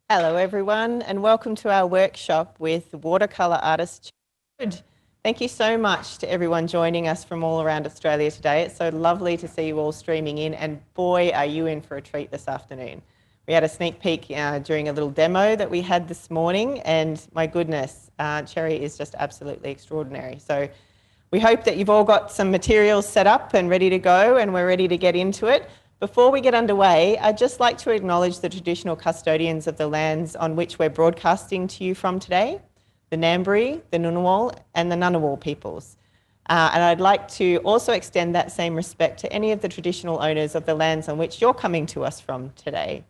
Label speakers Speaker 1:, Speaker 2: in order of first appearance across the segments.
Speaker 1: Hello everyone and welcome to our workshop with watercolour artist Chad. Thank you so much to everyone joining us from all around Australia today. It's so lovely to see you all streaming in, and boy are you in for a treat this afternoon. We had a sneak peek during a little demo that we had this morning, and my goodness, Cherry is just absolutely extraordinary. So we hope that you've all got some materials set up and ready to go, and we're ready to get into it. Before we get underway, I'd just like to acknowledge the traditional custodians of the lands on which we're broadcasting to you from today, the Ngambri, the Ngunnawal and the Ngunnawal peoples. And I'd like to also extend that same respect to any of the traditional owners of the lands on which you're coming to us from today.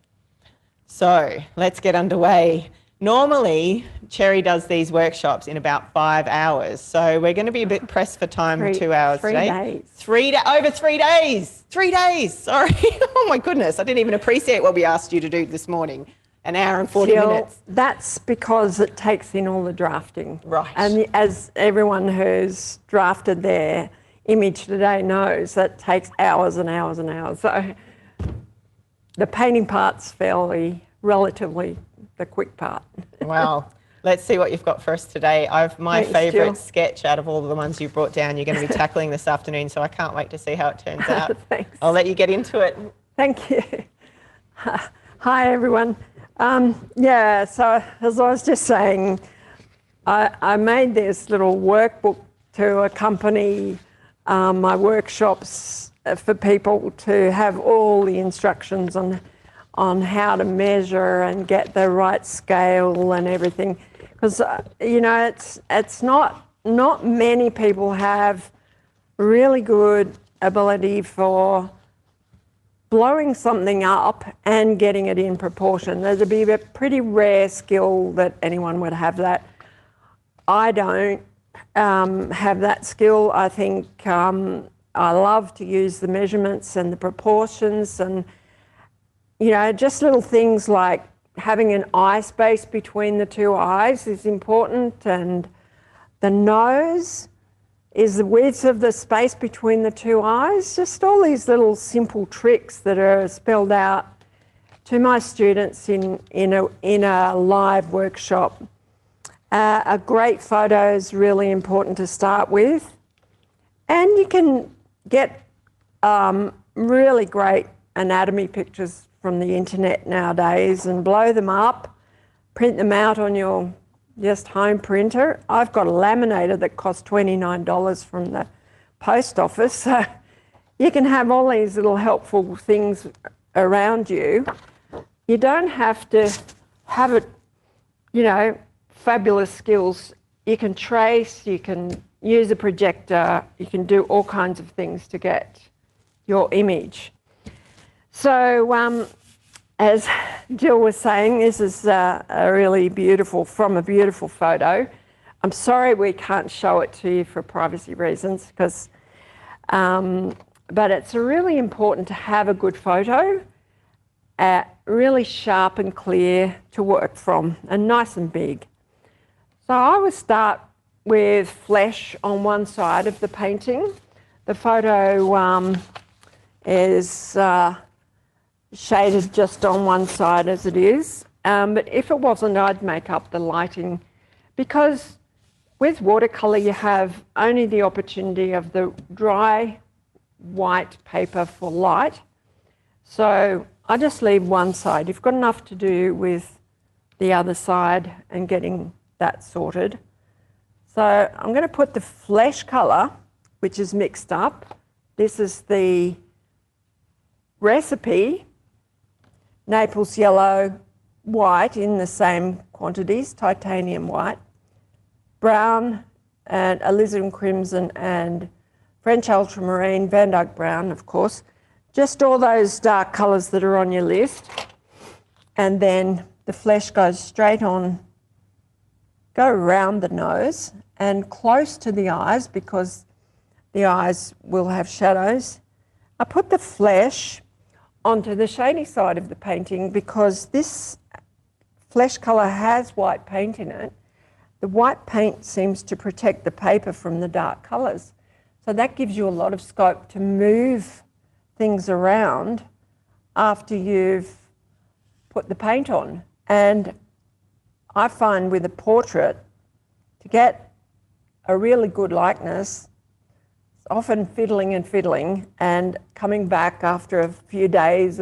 Speaker 1: So let's get underway. Normally, Cherry does these workshops in about 5 hours, so we're going to be a bit pressed for time. 2 hours today.
Speaker 2: 3 days.
Speaker 1: Over 3 days. 3 days, sorry. Oh my goodness, I didn't even appreciate what we asked you to do this morning. An hour and 40 minutes.
Speaker 2: That's because it takes in all the drafting.
Speaker 1: Right.
Speaker 2: And as everyone who's drafted their image today knows, that takes hours and hours and hours. So the painting part's relatively the quick part.
Speaker 1: Wow. Let's see what you've got for us today. My favourite sketch out of all of the ones you brought down, you're going to be tackling this afternoon, so I can't wait to see how it turns out.
Speaker 2: Thanks.
Speaker 1: I'll let you get into it.
Speaker 2: Thank you. Hi, everyone. So as I was just saying, I made this little workbook to accompany my workshops for people to have all the instructions on how to measure and get the right scale and everything, because it's not many people have really good ability for blowing something up and getting it in proportion. There'd be a pretty rare skill that anyone would have that. I don't have that skill. I think I love to use the measurements and the proportions, and just little things like having an eye space between the two eyes is important, and the nose is the width of the space between the two eyes. Just all these little simple tricks that are spelled out to my students in a live workshop. A great photo is really important to start with, and you can get really great anatomy pictures from the internet nowadays and blow them up, print them out on your just home printer. I've got a laminator that costs $29 from the post office, so you can have all these little helpful things around you. You don't have to have it, fabulous skills. You can trace, you can use a projector, you can do all kinds of things to get your image. So as Jill was saying, this is a really beautiful photo. I'm sorry we can't show it to you for privacy reasons, because, but it's really important to have a good photo, really sharp and clear to work from, and nice and big. So I would start with flesh on one side of the painting. The photo is shaded just on one side as it is, but if it wasn't, I'd make up the lighting, because with watercolour you have only the opportunity of the dry white paper for light, so I just leave one side. You've got enough to do with the other side and getting that sorted. So I'm going to put the flesh colour, which is mixed up. This is the recipe, Naples yellow, white in the same quantities, titanium white, brown and alizarin crimson and French ultramarine, Van Dyke brown, of course, just all those dark colours that are on your list. And then the flesh goes straight on, go around the nose and close to the eyes, because the eyes will have shadows. I put the flesh onto the shady side of the painting because this flesh colour has white paint in it. The white paint seems to protect the paper from the dark colours. So that gives you a lot of scope to move things around after you've put the paint on. And I find with a portrait, to get a really good likeness, it's often fiddling and coming back after a few days,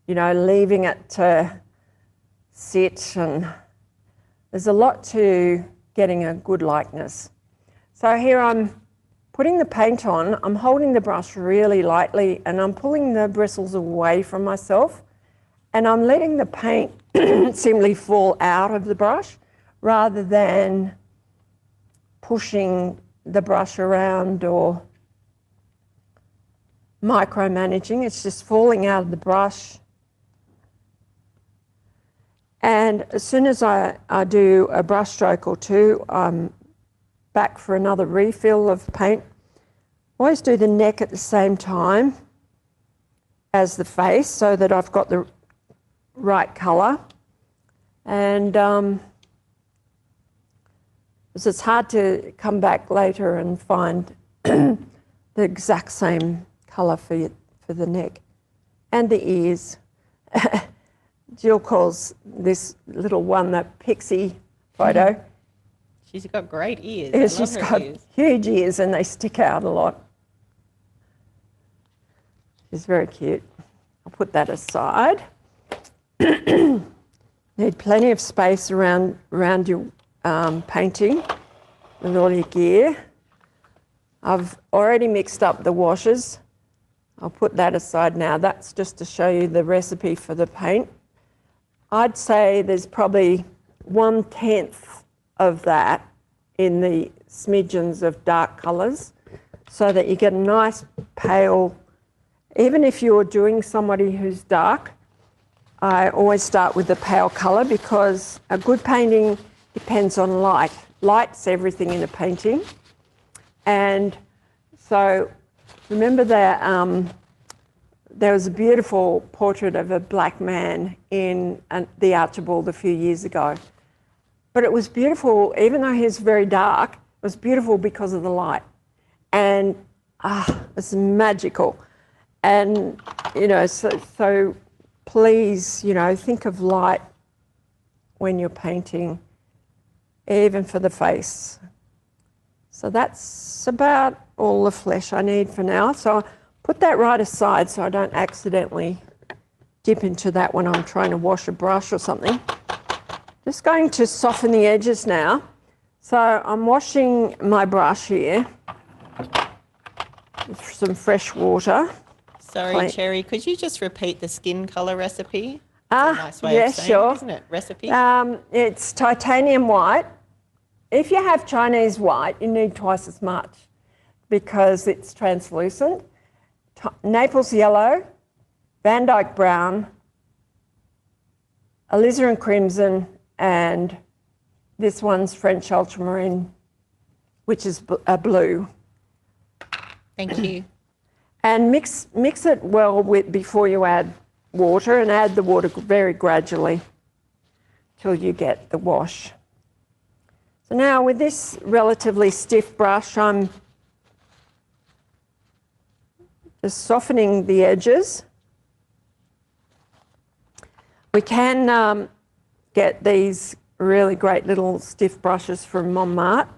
Speaker 2: leaving it to sit, and there's a lot to getting a good likeness. So here I'm putting the paint on, I'm holding the brush really lightly and I'm pulling the bristles away from myself, and I'm letting the paint simply fall out of the brush rather than pushing the brush around or micromanaging. It's just falling out of the brush. And as soon as I do a brush stroke or two, I'm back for another refill of paint. Always do the neck at the same time as the face so that I've got the right colour. And it's hard to come back later and find the exact same colour for the neck and the ears. Jill calls this little one the pixie photo.
Speaker 1: She's got great ears.
Speaker 2: Yeah,
Speaker 1: I
Speaker 2: she's
Speaker 1: love her
Speaker 2: got
Speaker 1: ears.
Speaker 2: huge ears and they stick out a lot. She's very cute. I'll put that aside. Need plenty of space around your painting with all your gear. I've already mixed up the washes. I'll put that aside now. That's just to show you the recipe for the paint. I'd say there's probably 1/10 of that in the smidgens of dark colours so that you get a nice pale. Even if you're doing somebody who's dark, I always start with the pale colour because a good painting depends on light. Light's everything in a painting. And so remember that there was a beautiful portrait of a black man in the Archibald a few years ago. But it was beautiful, even though he was very dark, it was beautiful because of the light. And it's magical. And, so please, think of light when you're painting, even for the face. So that's about all the flesh I need for now. So I'll put that right aside so I don't accidentally dip into that when I'm trying to wash a brush or something. Just going to soften the edges now. So I'm washing my brush here with some fresh water.
Speaker 1: Sorry, Cherry, could you just repeat the skin colour recipe? It's a nice way of saying
Speaker 2: sure.
Speaker 1: it, isn't it? Recipe?
Speaker 2: It's titanium white. If you have Chinese white, you need twice as much because it's translucent. Naples yellow, Van Dyke brown, alizarin crimson, and this one's French ultramarine, which is a blue.
Speaker 1: Thank you.
Speaker 2: And mix it well before you add water, and add the water very gradually till you get the wash. So now with this relatively stiff brush, I'm just softening the edges. We can get these really great little stiff brushes from Montmartre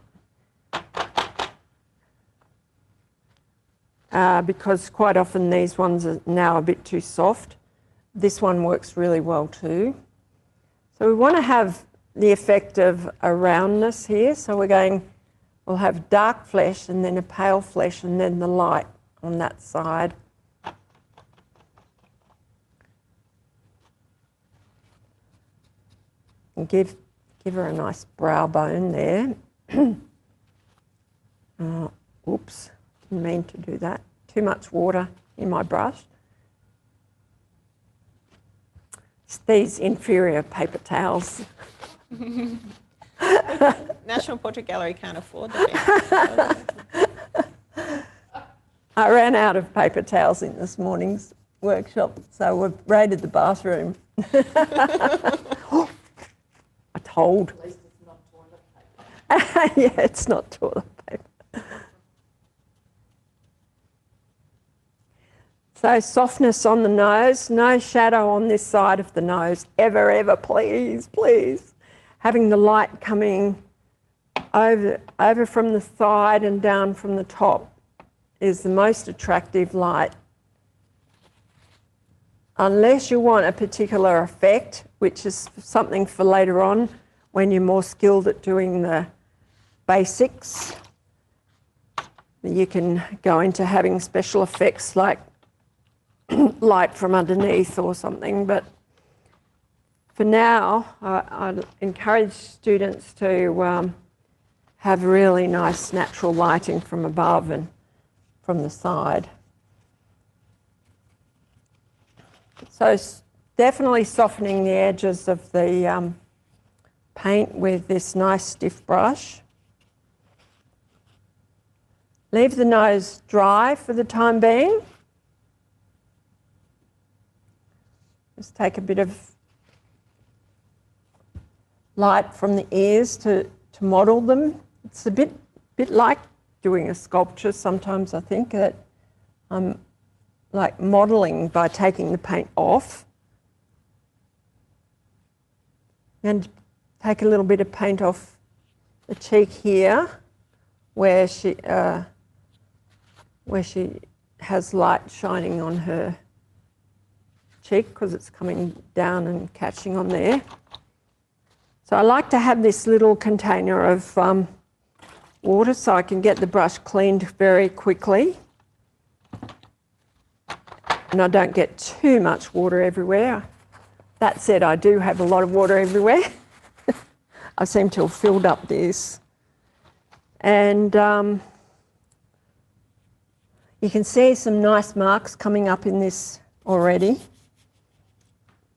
Speaker 2: because quite often these ones are now a bit too soft. This one works really well too. So we want to have the effect of a roundness here. So we'll have dark flesh and then a pale flesh and then the light on that side. And give her a nice brow bone there. Oops, didn't mean to do that. Too much water in my brush. It's these inferior paper towels.
Speaker 1: National Portrait Gallery can't afford them.
Speaker 2: I ran out of paper towels in this morning's workshop, so we've raided the bathroom. I told.
Speaker 3: At least it's not toilet paper.
Speaker 2: Yeah, it's not toilet paper. So softness on the nose, no shadow on this side of the nose, ever, ever, please, please. Having the light coming over from the side and down from the top is the most attractive light. Unless you want a particular effect, which is something for later on when you're more skilled at doing the basics. You can go into having special effects like light from underneath or something, but for now, I encourage students to have really nice natural lighting from above and from the side. So definitely softening the edges of the paint with this nice stiff brush. Leave the nose dry for the time being. Just take a bit of light from the ears to model them. It's a bit like doing a sculpture sometimes, I think, that I'm like modelling by taking the paint off. And take a little bit of paint off the cheek here where she has light shining on her cheek because it's coming down and catching on there. So I like to have this little container of water so I can get the brush cleaned very quickly. And I don't get too much water everywhere. That said, I do have a lot of water everywhere. I seem to have filled up this. And you can see some nice marks coming up in this already.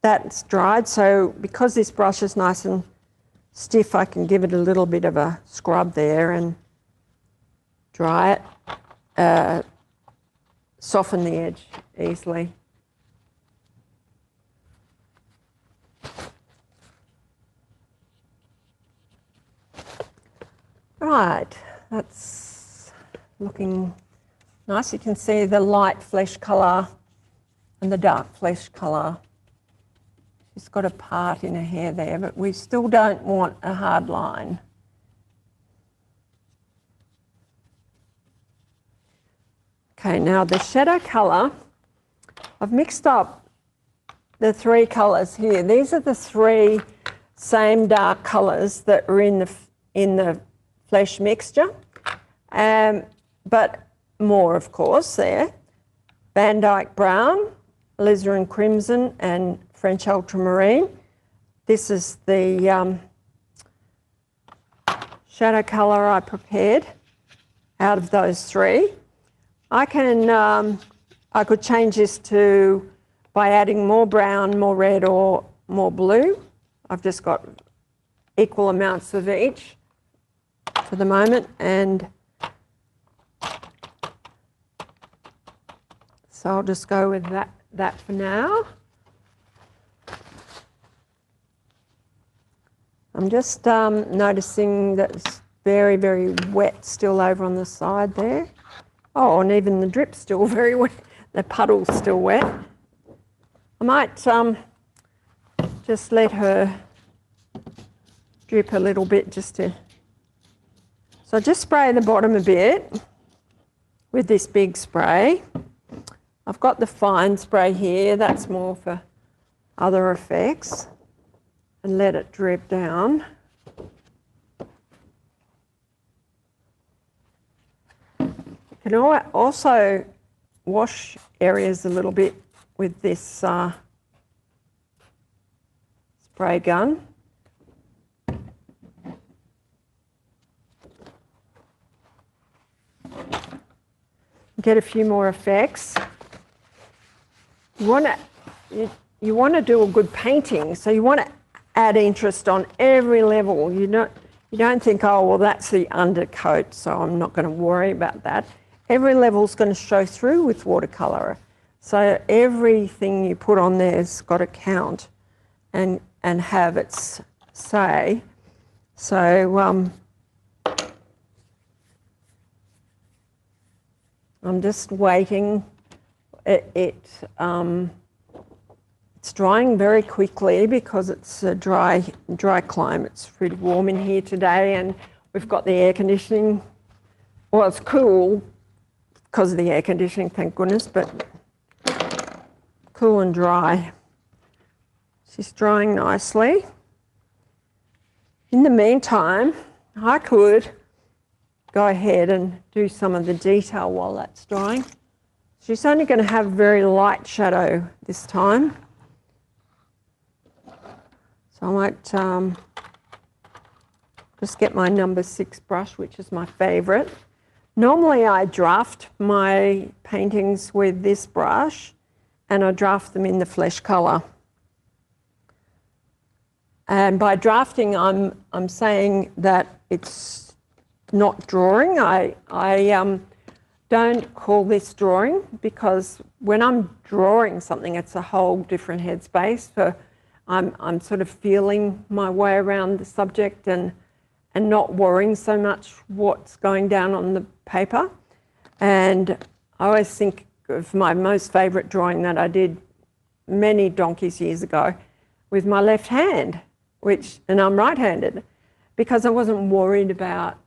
Speaker 2: That's dried, so because this brush is nice and stiff, I can give it a little bit of a scrub there and dry it, soften the edge easily. Right, that's looking nice. You can see the light flesh colour and the dark flesh colour. She's got a part in her hair there, but we still don't want a hard line. Okay, now the shadow colour, I've mixed up the three colours here. These are the three same dark colours that are in the flesh mixture, but more, of course, there. Van Dyke Brown, Alizarin Crimson and French Ultramarine. This is the shadow colour I prepared out of those three. I could change this to by adding more brown, more red or more blue. I've just got equal amounts of each for the moment, and so I'll just go with that for now. I'm just noticing that it's very, very wet still over on the side there. Oh, and even the drip's still very wet. The puddle's still wet. I might just let her drip a little bit just to... So just spray the bottom a bit with this big spray. I've got the fine spray here, that's more for other effects, and let it drip down. You can also wash areas a little bit with this spray gun. Get a few more effects. You want to do a good painting, so you want to add interest on every level. You don't think, oh, well, that's the undercoat, so I'm not going to worry about that. Every level's going to show through with watercolour. So everything you put on there's got to count and have its say. So I'm just waiting. It's drying very quickly because it's a dry climate. It's pretty warm in here today, and we've got the air conditioning. Well, it's cool because of the air conditioning, thank goodness, but cool and dry. She's drying nicely. In the meantime, I could go ahead and do some of the detail while that's drying. She's only going to have very light shadow this time. So I might just get my number 6 brush, which is my favourite. Normally I draft my paintings with this brush, and I draft them in the flesh colour. And by drafting, I'm saying that it's not drawing. I don't call this drawing, because when I'm drawing something, it's a whole different headspace. For I'm sort of feeling my way around the subject and not worrying so much what's going down on the paper. And I always think of my most favourite drawing that I did many donkeys years ago with my left hand, and I'm right-handed, because I wasn't worried about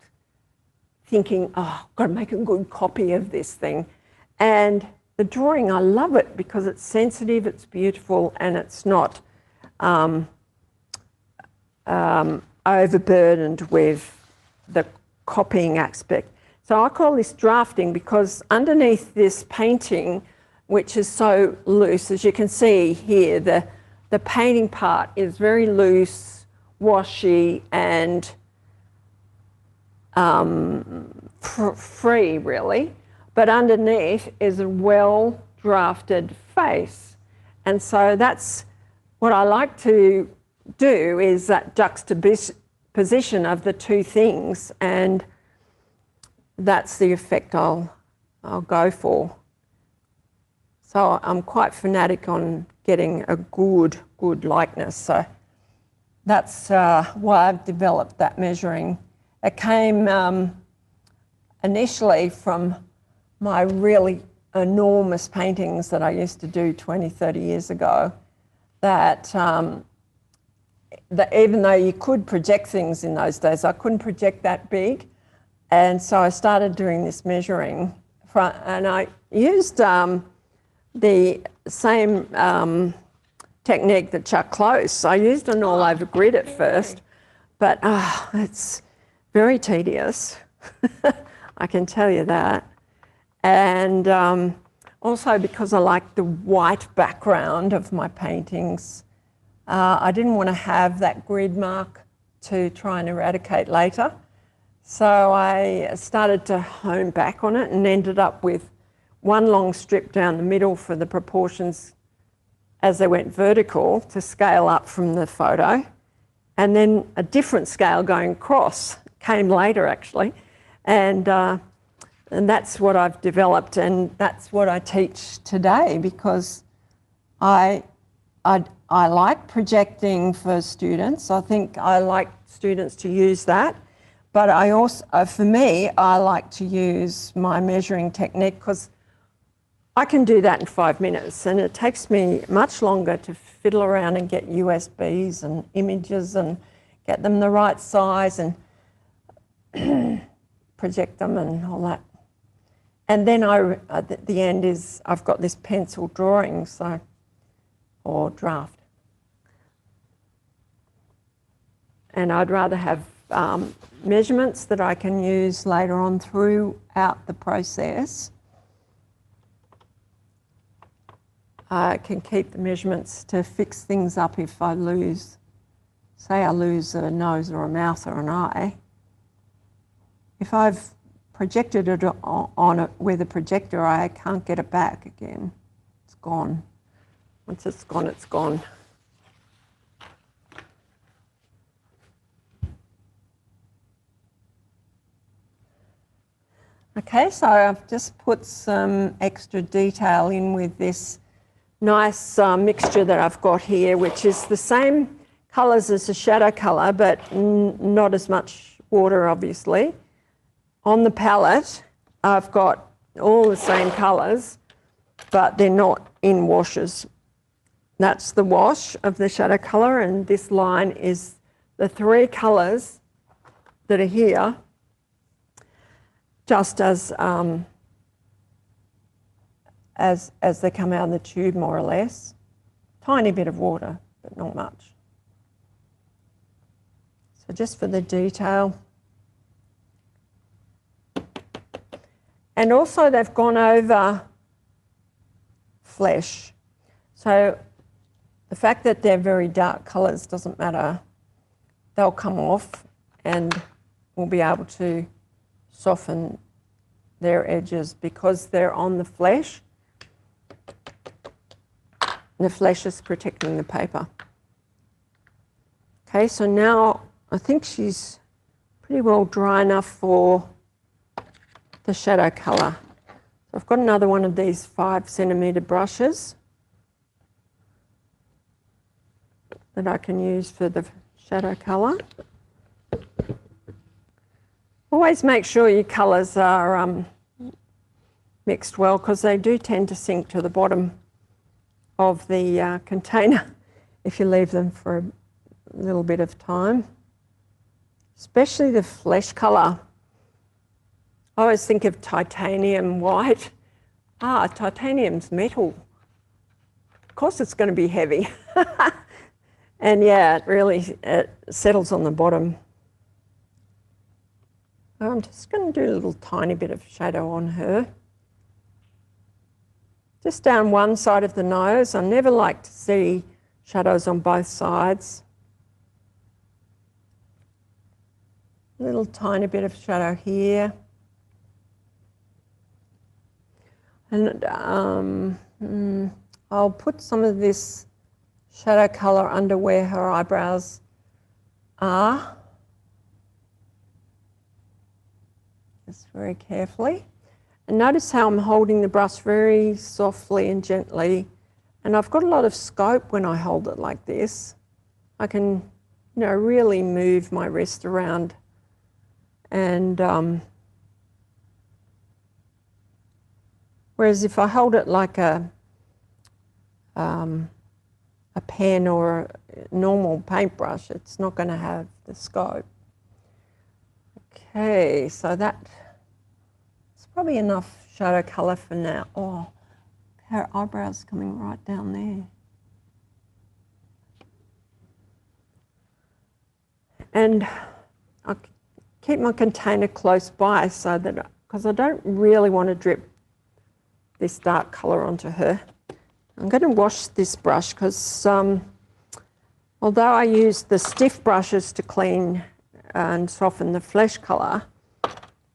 Speaker 2: thinking, oh, I've got to make a good copy of this thing. And the drawing, I love it because it's sensitive, it's beautiful, and it's not overburdened with the copying aspect. So I call this drafting because underneath this painting, which is so loose, as you can see here, the painting part is very loose, washy, and free, really. But underneath is a well-drafted face. And so that's what I like to do, is that juxtaposition of the two things, and that's the effect I'll go for. So I'm quite fanatic on getting a good likeness. So that's why I've developed that measuring. It came initially from my really enormous paintings that I used to do 20, 30 years ago, that even though you could project things in those days, I couldn't project that big. And so I started doing this measuring, and I used the same technique that Chuck Close. I used an all-over grid at first, but it's very tedious. I can tell you that. And also because I like the white background of my paintings, I didn't want to have that grid mark to try and eradicate later. So I started to hone back on it and ended up with one long strip down the middle for the proportions as they went vertical to scale up from the photo, and then a different scale going across came later, actually. And that's what I've developed, and that's what I teach today, because I like projecting for students. I think I like students to use that. But I also, for me, I like to use my measuring technique, because I can do that in 5 minutes, and it takes me much longer to fiddle around and get USBs and images and get them the right size and project them and all that. And then at the end is I've got this pencil drawing, or draft. And I'd rather have measurements that I can use later on throughout the process. I can keep the measurements to fix things up if I lose, say I lose a nose or a mouth or an eye. If I've projected it on it with a projector, I can't get it back again. It's gone. Once it's gone, it's gone. Okay, so I've just put some extra detail in with this nice mixture that I've got here, which is the same colours as the shadow colour, but not as much water, obviously. On the palette, I've got all the same colours, but they're not in washes. That's the wash of the shadow colour, and this line is the three colours that are here, just as they come out of the tube, more or less. Tiny bit of water, but not much. So just for the detail. And also they've gone over flesh. So the fact that they're very dark colours doesn't matter. They'll come off and we'll be able to soften their edges because they're on the flesh. The flesh is protecting the paper. Okay, so now I think she's pretty well dry enough for the shadow colour. So I've got another one of these 5cm brushes that I can use for the shadow colour. Always make sure your colours are mixed well because they do tend to sink to the bottom of the container if you leave them for a little bit of time. Especially the flesh colour. I always think of titanium white. Titanium's metal. Of course it's going to be heavy. And yeah, it settles on the bottom. I'm just going to do a little tiny bit of shadow on her. Just down one side of the nose. I never like to see shadows on both sides. A little tiny bit of shadow here. And I'll put some of this shadow colour under where her eyebrows are. Just very carefully. And notice how I'm holding the brush very softly and gently. And I've got a lot of scope when I hold it like this. I can, really move my wrist around. And whereas if I hold it like a pen or a normal paintbrush, it's not going to have the scope. Okay, so that's probably enough shadow colour for now. Oh, her eyebrow's coming right down there. And I keep my container close by so that, because I don't really want to drip this dark colour onto her. I'm going to wash this brush because although I use the stiff brushes to clean and soften the flesh colour,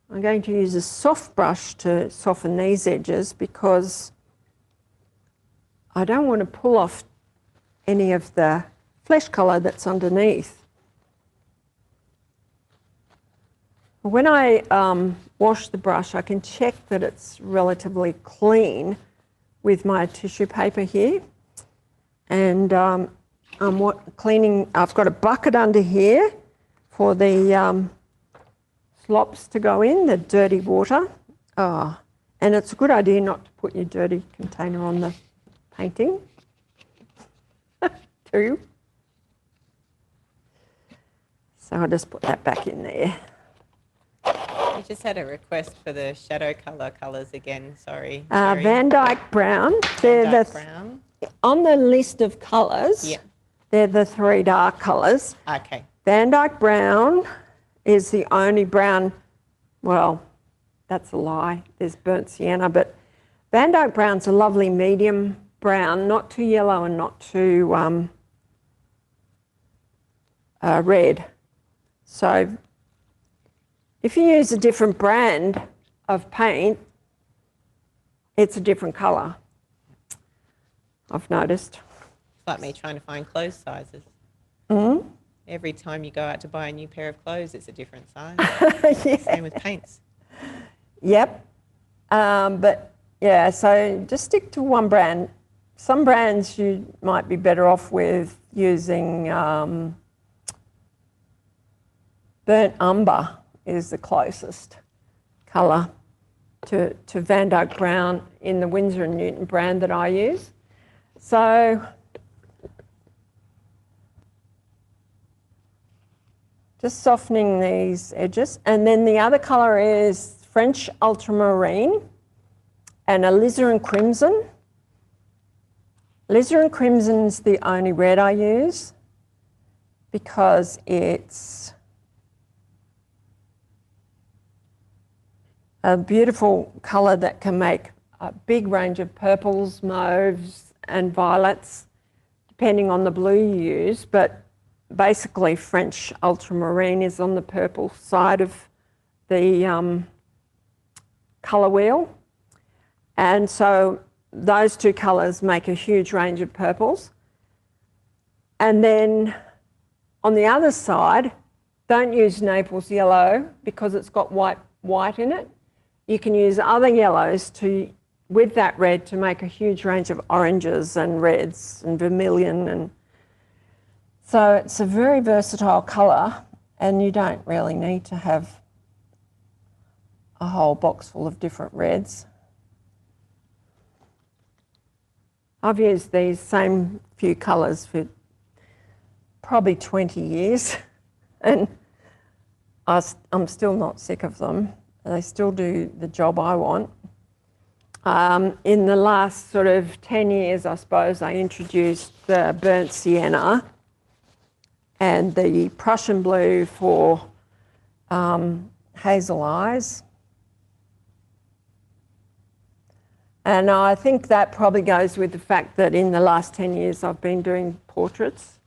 Speaker 2: I'm going to use a soft brush to soften these edges because I don't want to pull off any of the flesh colour that's underneath. When I wash the brush, I can check that it's relatively clean with my tissue paper here. And I'm cleaning, I've got a bucket under here for the slops to go in, the dirty water. And it's a good idea not to put your dirty container on the painting, too. So I'll just put that back in there.
Speaker 1: We just had a request for the shadow colours again, sorry.
Speaker 2: Van Dyke Brown.
Speaker 1: Van Dyke Brown.
Speaker 2: On the list of colours,
Speaker 1: Yeah.
Speaker 2: they're the three dark colours.
Speaker 1: Okay.
Speaker 2: Van Dyke Brown is the only brown, well, that's a lie. There's burnt sienna, but Van Dyke Brown's a lovely medium brown, not too yellow and not too red. So if you use a different brand of paint, it's a different colour, I've noticed.
Speaker 1: It's like me trying to find clothes sizes.
Speaker 2: Mm-hmm.
Speaker 1: Every time you go out to buy a new pair of clothes, it's a different size.
Speaker 2: Yeah.
Speaker 1: Same with paints.
Speaker 2: Yep. But yeah, so just stick to one brand. Some brands you might be better off with using burnt umber is the closest colour. to Van Dyke Brown in the Winsor & Newton brand that I use. So just softening these edges. And then the other colour is French Ultramarine and Alizarin Crimson. Alizarin Crimson's the only red I use because it's a beautiful colour that can make a big range of purples, mauves and violets, depending on the blue you use. But basically French Ultramarine is on the purple side of the colour wheel. And so those two colours make a huge range of purples. And then on the other side, don't use Naples yellow because it's got white in it. You can use other yellows with that red to make a huge range of oranges and reds and vermilion. And so it's a very versatile colour, and you don't really need to have a whole box full of different reds. I've used these same few colours for probably 20 years and I'm still not sick of them. They still do the job I want. In the last sort of 10 years, I suppose, I introduced the burnt sienna and the Prussian blue for hazel eyes. And I think that probably goes with the fact that in the last 10 years I've been doing portraits.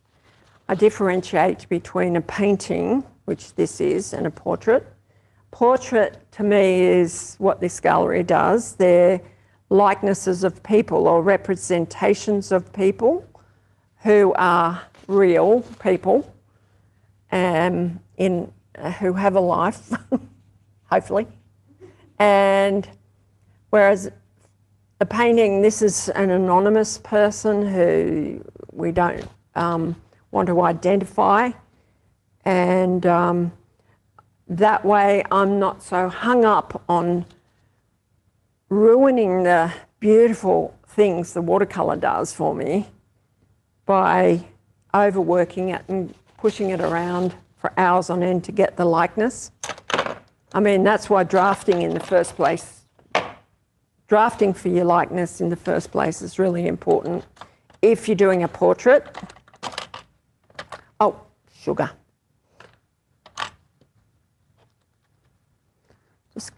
Speaker 2: I differentiate between a painting, which this is, and a portrait. Portrait to me is what this gallery does. They're likenesses of people or representations of people who are real people who have a life, hopefully. And whereas a painting, this is an anonymous person who we don't want to identify. And that way I'm not so hung up on ruining the beautiful things the watercolour does for me by overworking it and pushing it around for hours on end to get the likeness. I mean, that's why drafting in the first place, drafting for your likeness in the first place is really important if you're doing a portrait. Oh, sugar. Just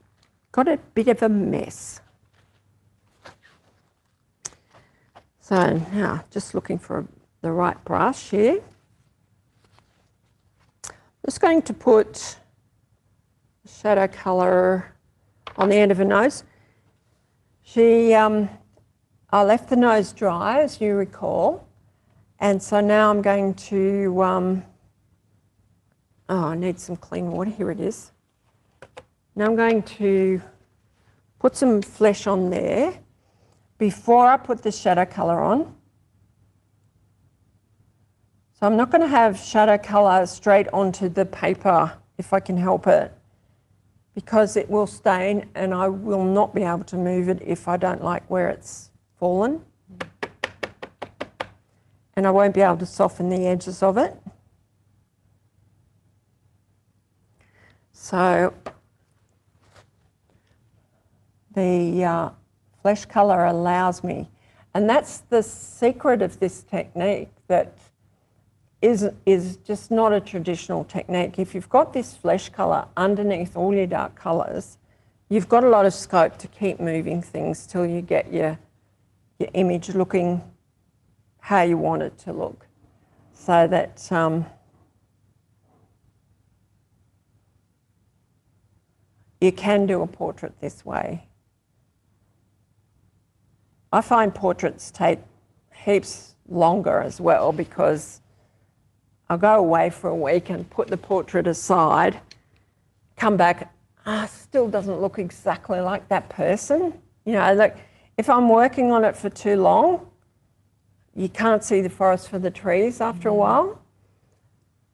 Speaker 2: got a bit of a mess. So now, just looking for the right brush here. Just going to put shadow colour on the end of her nose. I left the nose dry, as you recall, and so now I'm going to, I need some clean water, here it is. Now I'm going to put some flesh on there before I put the shadow colour on. So I'm not going to have shadow colour straight onto the paper if I can help it, because it will stain and I will not be able to move it if I don't like where it's fallen. And I won't be able to soften the edges of it. So the flesh colour allows me, and that's the secret of this technique that is just not a traditional technique. If you've got this flesh colour underneath all your dark colours, you've got a lot of scope to keep moving things till you get your image looking how you want it to look. So that you can do a portrait this way. I find portraits take heaps longer as well, because I'll go away for a week and put the portrait aside, come back, still doesn't look exactly like that person. You know, like if I'm working on it for too long, you can't see the forest for the trees after a while.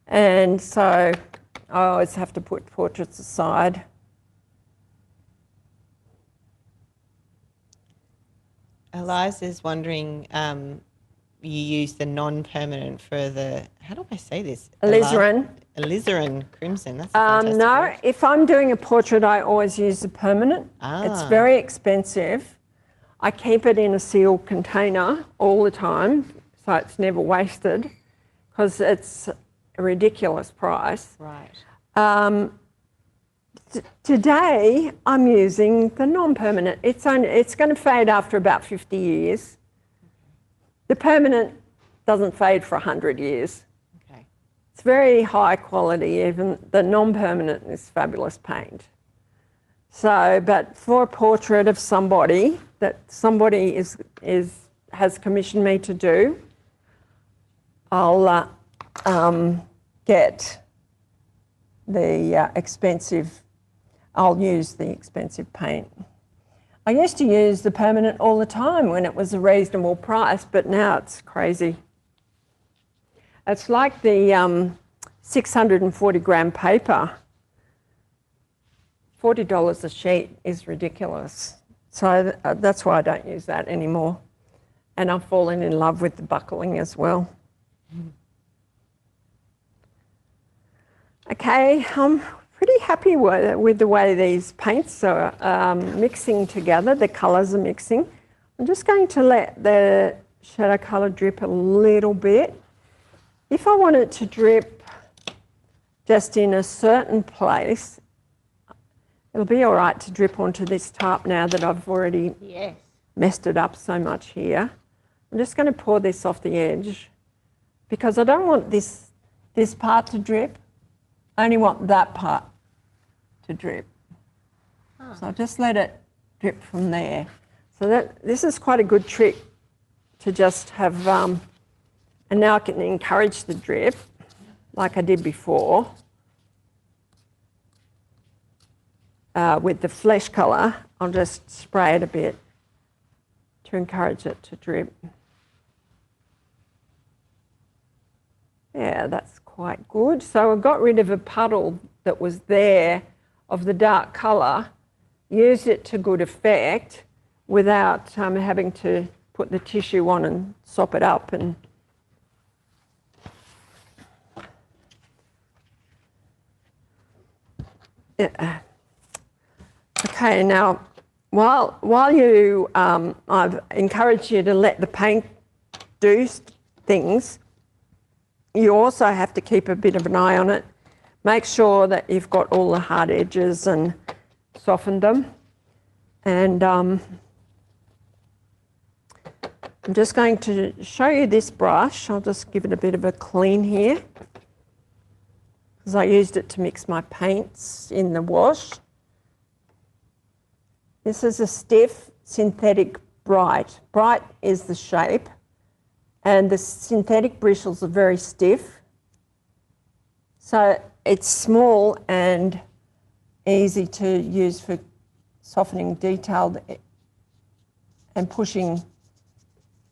Speaker 2: And so I always have to put portraits aside.
Speaker 1: Eliza's wondering, you use the non-permanent for the, how do I say this?
Speaker 2: Alizarin.
Speaker 1: Alizarin crimson. That's a fantastic
Speaker 2: No,
Speaker 1: word.
Speaker 2: if I'm doing a portrait, I always use the permanent. It's very expensive. I keep it in a sealed container all the time, so it's never wasted, because it's a ridiculous price.
Speaker 1: Right.
Speaker 2: Today, I'm using the non-permanent. It's going to fade after about 50 years. The permanent doesn't fade for 100 years.
Speaker 1: Okay.
Speaker 2: It's very high quality. Even the non-permanent is fabulous paint. So, but for a portrait of somebody that somebody has commissioned me to do, I'll get the expensive. I'll use the expensive paint. I used to use the permanent all the time when it was a reasonable price, but now it's crazy. It's like the 640 gram paper. $40 a sheet is ridiculous. So that's why I don't use that anymore. And I've fallen in love with the buckling as well. Okay, I'm pretty happy with the way these paints are mixing together. The colours are mixing. I'm just going to let the shadow colour drip a little bit. If I want it to drip just in a certain place, it'll be all right to drip onto this top now that I've already messed it up so much here. I'm just going to pour this off the edge because I don't want this part to drip. I only want that part to drip. So I'll just let it drip from there. So this is quite a good trick to just have, and now I can encourage the drip like I did before with the flesh colour. I'll just spray it a bit to encourage it to drip. Yeah, that's quite good. So I got rid of a puddle that was there of the dark colour, used it to good effect without having to put the tissue on and sop it up. And yeah. Okay, now while you, I've encouraged you to let the paint do things. You also have to keep a bit of an eye on it. Make sure that you've got all the hard edges and softened them. And I'm just going to show you this brush. I'll just give it a bit of a clean here because I used it to mix my paints in the wash. This is a stiff synthetic bright. Bright is the shape. And the synthetic bristles are very stiff. So it's small and easy to use for softening detailed and pushing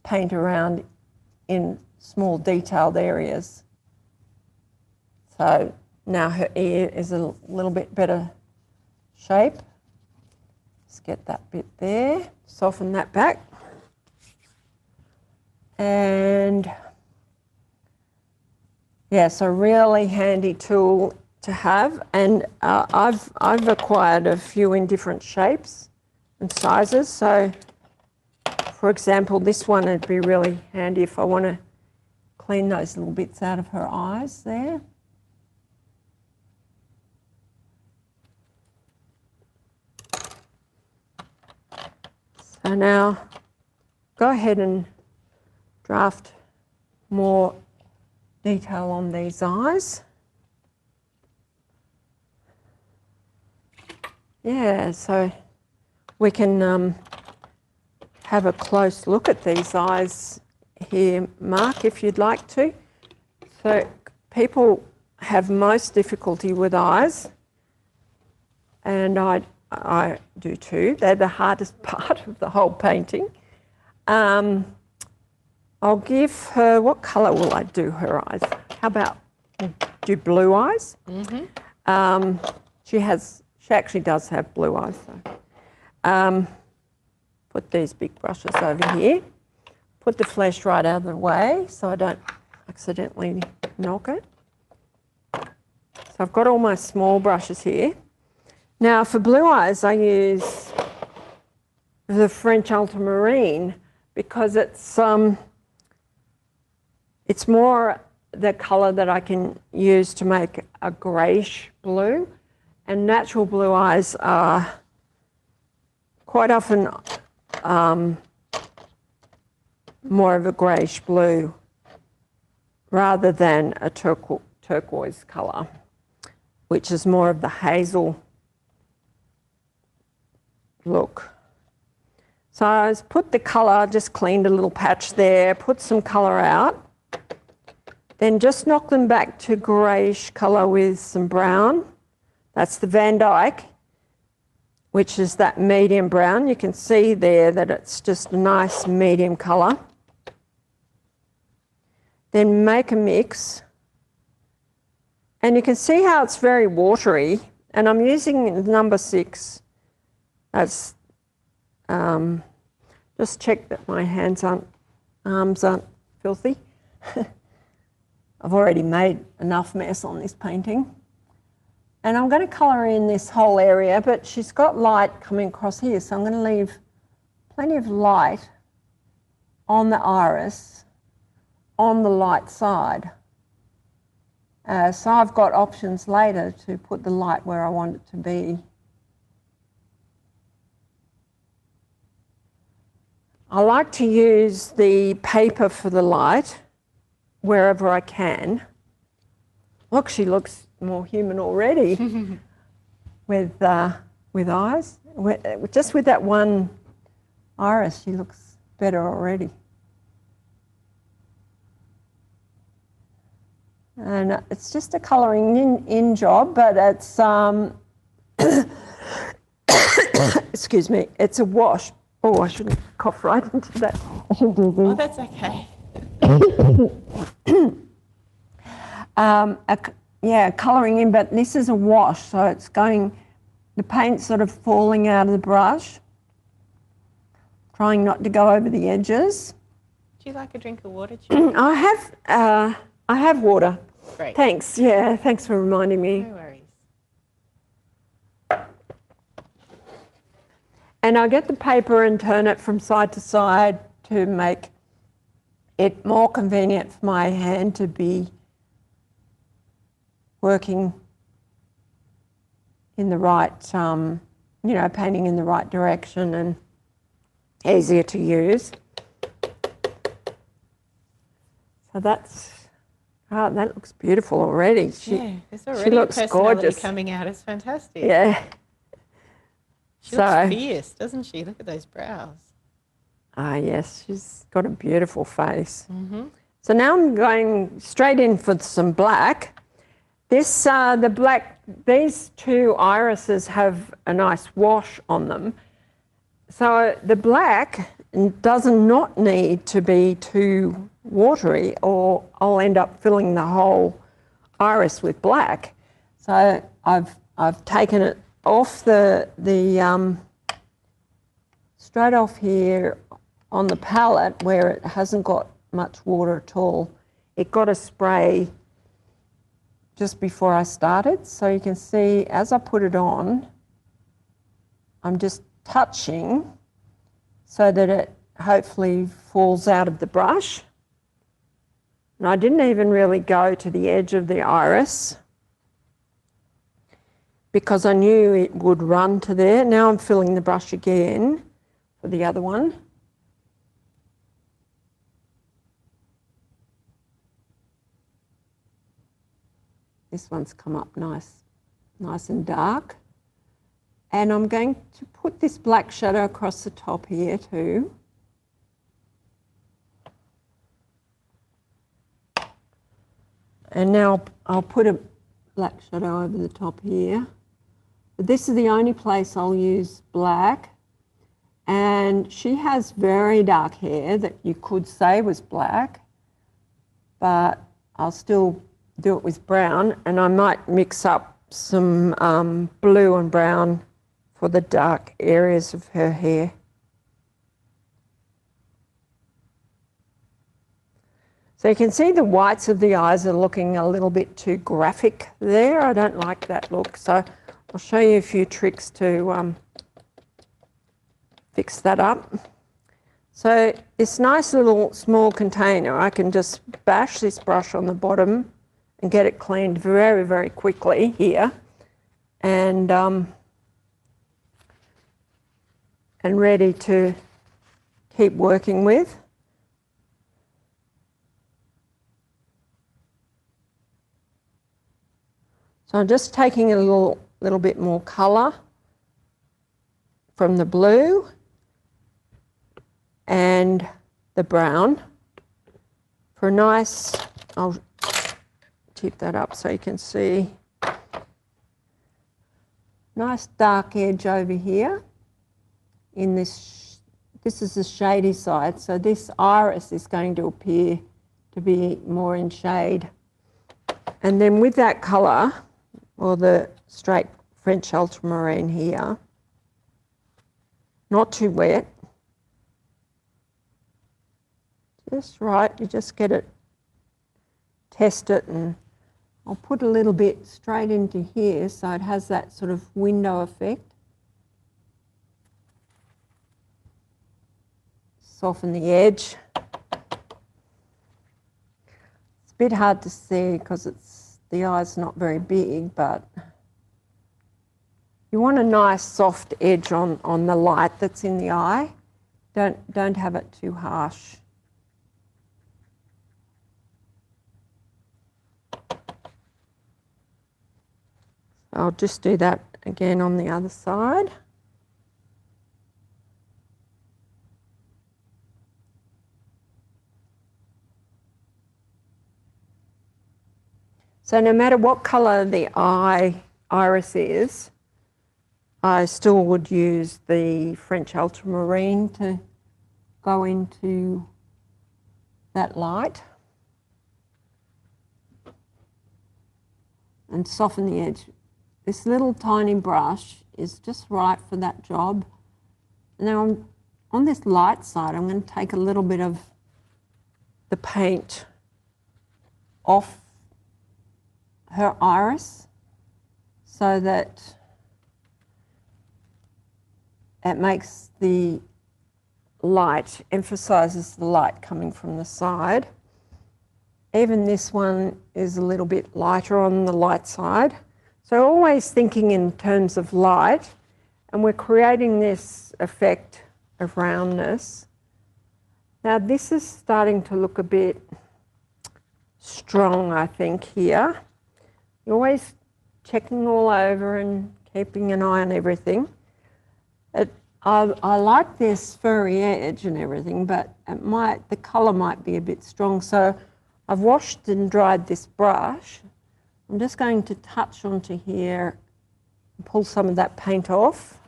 Speaker 2: paint around in small detailed areas. So now her ear is a little bit better shape. Let's get that bit there, soften that back. And yeah, so really handy tool to have. And I've acquired a few in different shapes and sizes. So for example, this one would be really handy if I want to clean those little bits out of her eyes there. So now go ahead and draft more detail on these eyes. Yeah, so we can have a close look at these eyes here, Mark, if you'd like to. So people have most difficulty with eyes, and I do too. They're the hardest part of the whole painting. I'll give her, what colour will I do her eyes? How about do blue eyes? Mm-hmm. She actually does have blue eyes. So. put these big brushes over here. Put the flesh right out of the way so I don't accidentally knock it. So I've got all my small brushes here. Now for blue eyes I use the French Ultramarine because it's more the colour that I can use to make a greyish blue, and natural blue eyes are quite often more of a greyish blue rather than a turquoise colour, which is more of the hazel look. So I put the colour, just cleaned a little patch there, put some colour out, then just knock them back to greyish colour with some brown. That's the Van Dyke, which is that medium brown. You can see there that it's just a nice medium colour. Then make a mix. And you can see how it's very watery. And I'm using number 6 as, just check that my arms aren't filthy. I've already made enough mess on this painting. And I'm going to colour in this whole area, but she's got light coming across here, so I'm going to leave plenty of light on the iris on the light side. So I've got options later to put the light where I want it to be. I like to use the paper for the light wherever I can. Look, she looks more human already with eyes. Just with that one iris, she looks better already. And it's just a colouring in job, but it's, excuse me, it's a wash. Oh, I shouldn't cough right into that. I shouldn't do
Speaker 1: Oh,
Speaker 2: this.
Speaker 1: that's okay.
Speaker 2: Yeah, colouring in, but this is a wash, so it's going, the paint's sort of falling out of the brush, trying not to go over the edges.
Speaker 1: Do you like a drink of water, Julie?
Speaker 2: I have water.
Speaker 1: Great.
Speaker 2: Thanks, yeah, thanks for reminding me.
Speaker 1: No worries.
Speaker 2: And I get the paper and turn it from side to side to make it more convenient for my hand to be working in the right, painting in the right direction and easier to use. So that looks beautiful already.
Speaker 1: There's already
Speaker 2: looks
Speaker 1: a personality
Speaker 2: gorgeous.
Speaker 1: coming out. It's fantastic.
Speaker 2: Yeah.
Speaker 1: She looks fierce, doesn't she? Look at those brows.
Speaker 2: Ah, yes, she's got a beautiful face. Mm-hmm. So now I'm going straight in for some black. These two irises have a nice wash on them. So the black does not need to be too watery, or I'll end up filling the whole iris with black. So I've taken it off straight off here on the palette where it hasn't got much water at all. It got a spray just before I started, so you can see as I put it on, I'm just touching so that it hopefully falls out of the brush. And I didn't even really go to the edge of the iris because I knew it would run to there. Now I'm filling the brush again for the other one. This one's come up nice and dark. And I'm going to put this black shadow across the top here too. And now I'll put a black shadow over the top here. But this is the only place I'll use black. And she has very dark hair that you could say was black, but I'll still do it with brown, and I might mix up some blue and brown for the dark areas of her hair. So you can see the whites of the eyes are looking a little bit too graphic there. I don't like that look. So I'll show you a few tricks to fix that up. So this nice little small container, I can just bash this brush on the bottom and get it cleaned very, very quickly here. And ready to keep working with. So I'm just taking a little bit more colour from the blue and the brown for a nice, I'll tip that up so you can see, nice dark edge over here in this is the shady side, so this iris is going to appear to be more in shade. And then with that colour, or the straight French ultramarine here, not too wet, just right, you just get it, test it, and I'll put a little bit straight into here so it has that sort of window effect. Soften the edge. It's a bit hard to see because the eye's not very big, but you want a nice soft edge on the light that's in the eye. Don't have it too harsh. I'll just do that again on the other side. So no matter what colour the iris is, I still would use the French ultramarine to go into that light and soften the edge. This little tiny brush is just right for that job. Now on this light side, I'm going to take a little bit of the paint off her iris so that it makes the light, emphasises the light coming from the side. Even this one is a little bit lighter on the light side. So always thinking in terms of light, and we're creating this effect of roundness. Now this is starting to look a bit strong, I think, here. You're always checking all over and keeping an eye on everything. I like this furry edge and everything, but the colour might be a bit strong. So I've washed and dried this brush. I'm just going to touch onto here and pull some of that paint off.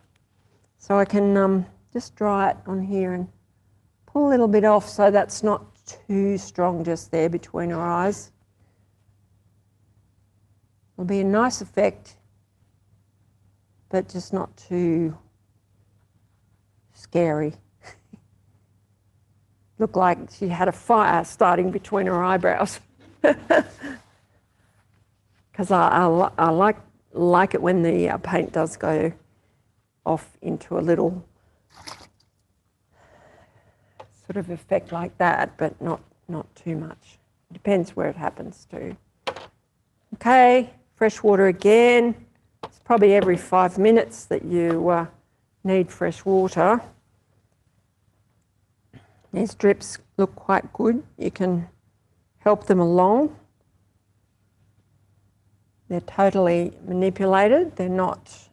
Speaker 2: So I can just dry it on here and pull a little bit off so that's not too strong just there between her eyes. It'll be a nice effect, but just not too scary. Looked like she had a fire starting between her eyebrows. Because I like it when the paint does go off into a little sort of effect like that, but not too much. It depends where it happens to. Okay, fresh water again. It's probably every 5 minutes that you need fresh water. These drips look quite good. You can help them along. They're totally manipulated. They're not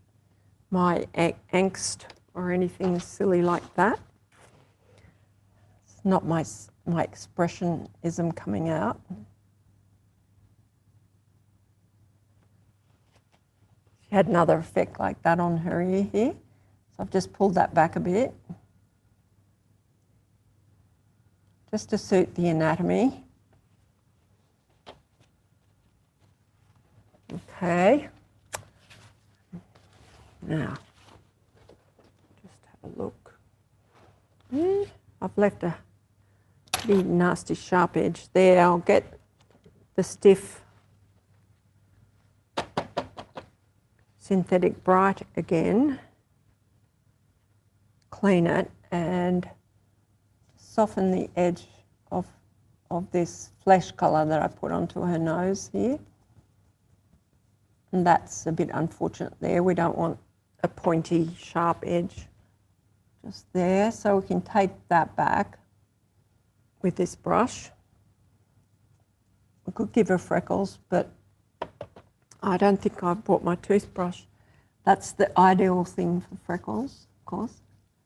Speaker 2: my angst or anything silly like that. It's not my expressionism coming out. She had another effect like that on her ear here. So I've just pulled that back a bit, just to suit the anatomy. Okay. Now, just have a look. I've left a pretty nasty sharp edge there. I'll get the stiff synthetic bright again, clean it and soften the edge of this flesh colour that I put onto her nose here. And that's a bit unfortunate there. We don't want a pointy, sharp edge just there. So we can take that back with this brush. We could give her freckles, but I don't think I've brought my toothbrush. That's the ideal thing for freckles, of course.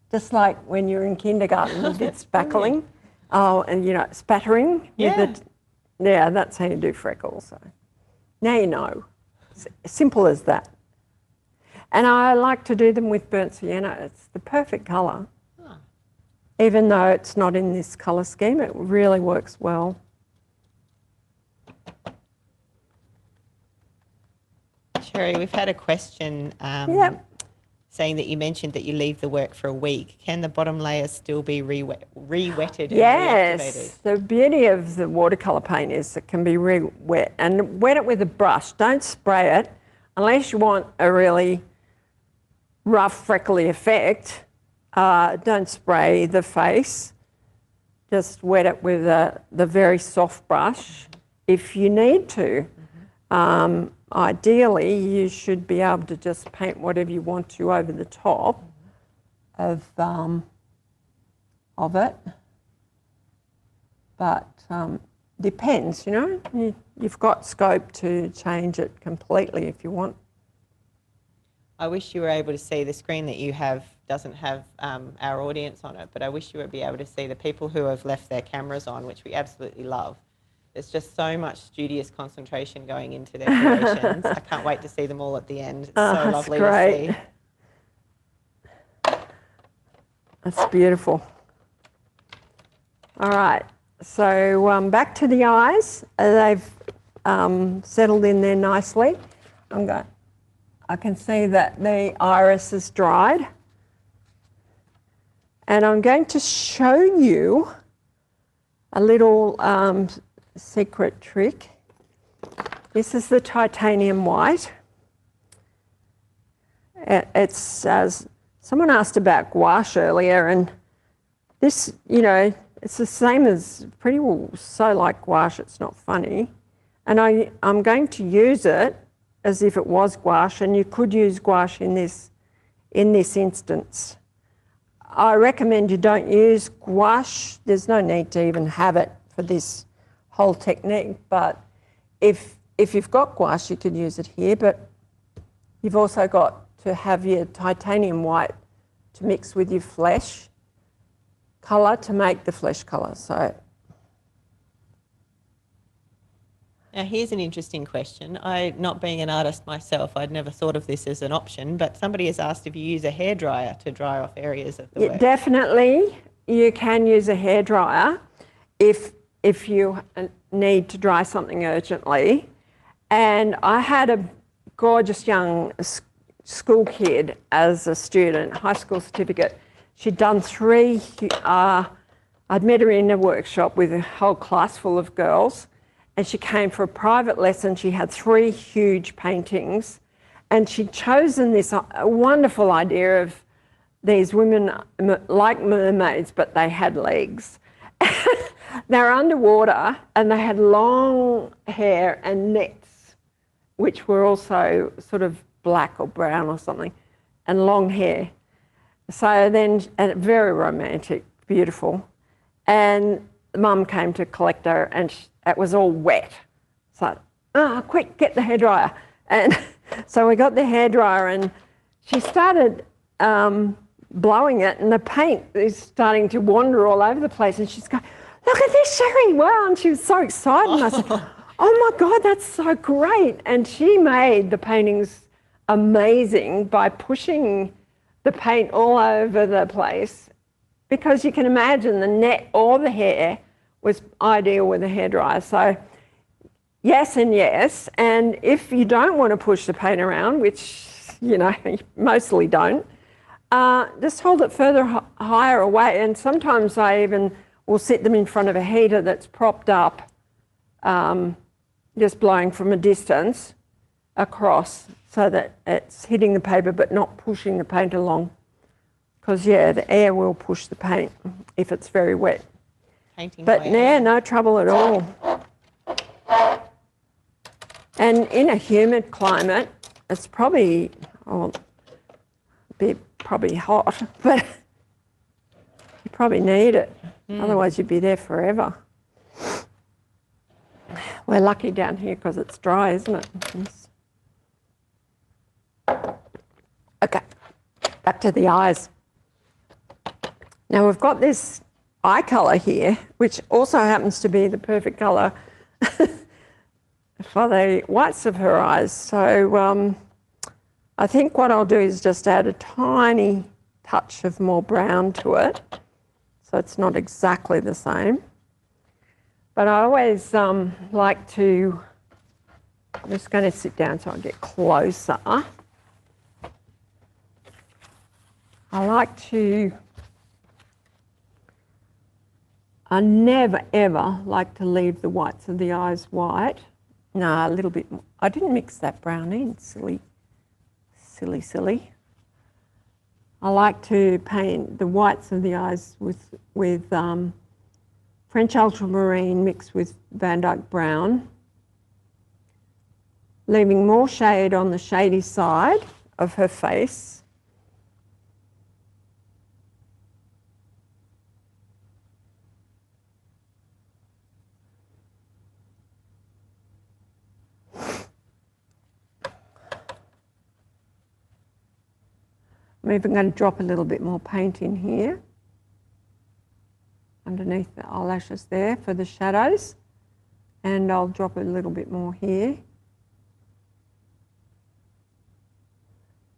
Speaker 2: Just like when you're in kindergarten, you get spackling. Oh, and you know, spattering.
Speaker 1: Yeah.
Speaker 2: With yeah, that's how you do freckles. So now you know. It's simple as that. And I like to do them with burnt sienna. It's the perfect colour.
Speaker 1: Oh.
Speaker 2: Even though it's not in this colour scheme, it really works well.
Speaker 1: Sherry, we've had a question
Speaker 2: Yep.
Speaker 1: saying that you mentioned that you leave the work for a week. Can the bottom layers still be re-wetted and reactivated?
Speaker 2: Yes, the beauty of the watercolour paint is it can be re-wet, and wet it with a brush. Don't spray it unless you want a really rough freckly effect. Don't spray the face. Just wet it with the very soft brush if you need to. Ideally, you should be able to just paint whatever you want to over the top of it. But depends, you know. You've got scope to change it completely if you want.
Speaker 1: I wish you were able to see the screen that you have doesn't have our audience on it, but I wish you would be able to see the people who have left their cameras on, which we absolutely love. There's just so much studious concentration going into their creations. I can't wait to see them all at the end. It's so lovely to see.
Speaker 2: That's beautiful. All right, so back to the eyes. They've settled in there nicely. I can see that the iris is dried. And I'm going to show you a little secret trick. This is the titanium white. It's someone asked about gouache earlier, and this, you know, it's the same as pretty well so like gouache. It's not funny, and I'm going to use it as if it was gouache, and you could use gouache in this instance. I recommend you don't use gouache. There's no need to even have it for this whole technique, but if you've got gouache, you could use it here, but you've also got to have your titanium white to mix with your flesh colour to make the flesh colour. So
Speaker 1: now here's an interesting question. Not being an artist myself, I'd never thought of this as an option, but somebody has asked if you use a hairdryer to dry off areas of the work.
Speaker 2: Definitely, you can use a hairdryer if you need to dry something urgently. And I had a gorgeous young school kid as a student, high school certificate. She'd done 3, I'd met her in a workshop with a whole class full of girls, and she came for a private lesson. She had 3 huge paintings, and she'd chosen this wonderful idea of these women like mermaids, but they had legs. They were underwater and they had long hair and nets, which were also sort of black or brown or something, and long hair. So then, and very romantic, beautiful. And Mum came to collect her, and it was all wet. So, quick, get the hairdryer. And so we got the hairdryer, and she started blowing it, and the paint is starting to wander all over the place. And she's going, "Look at this, Sherry, wow." And she was so excited. And I said, "Oh my God, that's so great." And she made the paintings amazing by pushing the paint all over the place, because you can imagine the net or the hair was ideal with a hairdryer. So yes and yes. And if you don't want to push the paint around, which, you know, mostly don't, just hold it further higher away. And sometimes I even we'll sit them in front of a heater that's propped up, just blowing from a distance across so that it's hitting the paper but not pushing the paint along. Because, yeah, the air will push the paint if it's very wet.
Speaker 1: Painting
Speaker 2: But
Speaker 1: by
Speaker 2: yeah,
Speaker 1: air.
Speaker 2: no trouble at all. And in a humid climate, it's probably, probably hot, but you probably need it. Otherwise you'd be there forever. We're lucky down here because it's dry, isn't it? Okay, back to the eyes. Now we've got this eye colour here, which also happens to be the perfect colour for the whites of her eyes. So I think what I'll do is just add a tiny touch of more brown to it, so it's not exactly the same. But I always like to, I'm just going to sit down so I get closer. I like to, I never ever like to leave the whites of the eyes white. No, a little bit more. I didn't mix that brown in, silly. I like to paint the whites of the eyes with French ultramarine mixed with Van Dyke brown, leaving more shade on the shady side of her face. I'm even going to drop a little bit more paint in here underneath the eyelashes there for the shadows, and I'll drop a little bit more here.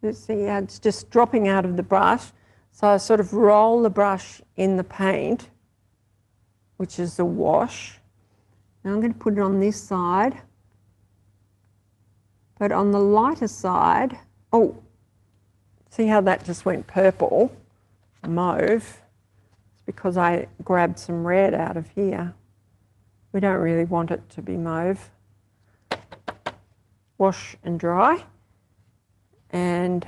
Speaker 2: You see, it's just dropping out of the brush, so I sort of roll the brush in the paint, which is the wash. Now I'm going to put it on this side, but on the lighter side, oh, see how that just went purple, mauve? It's because I grabbed some red out of here. We don't really want it to be mauve. Wash and dry. And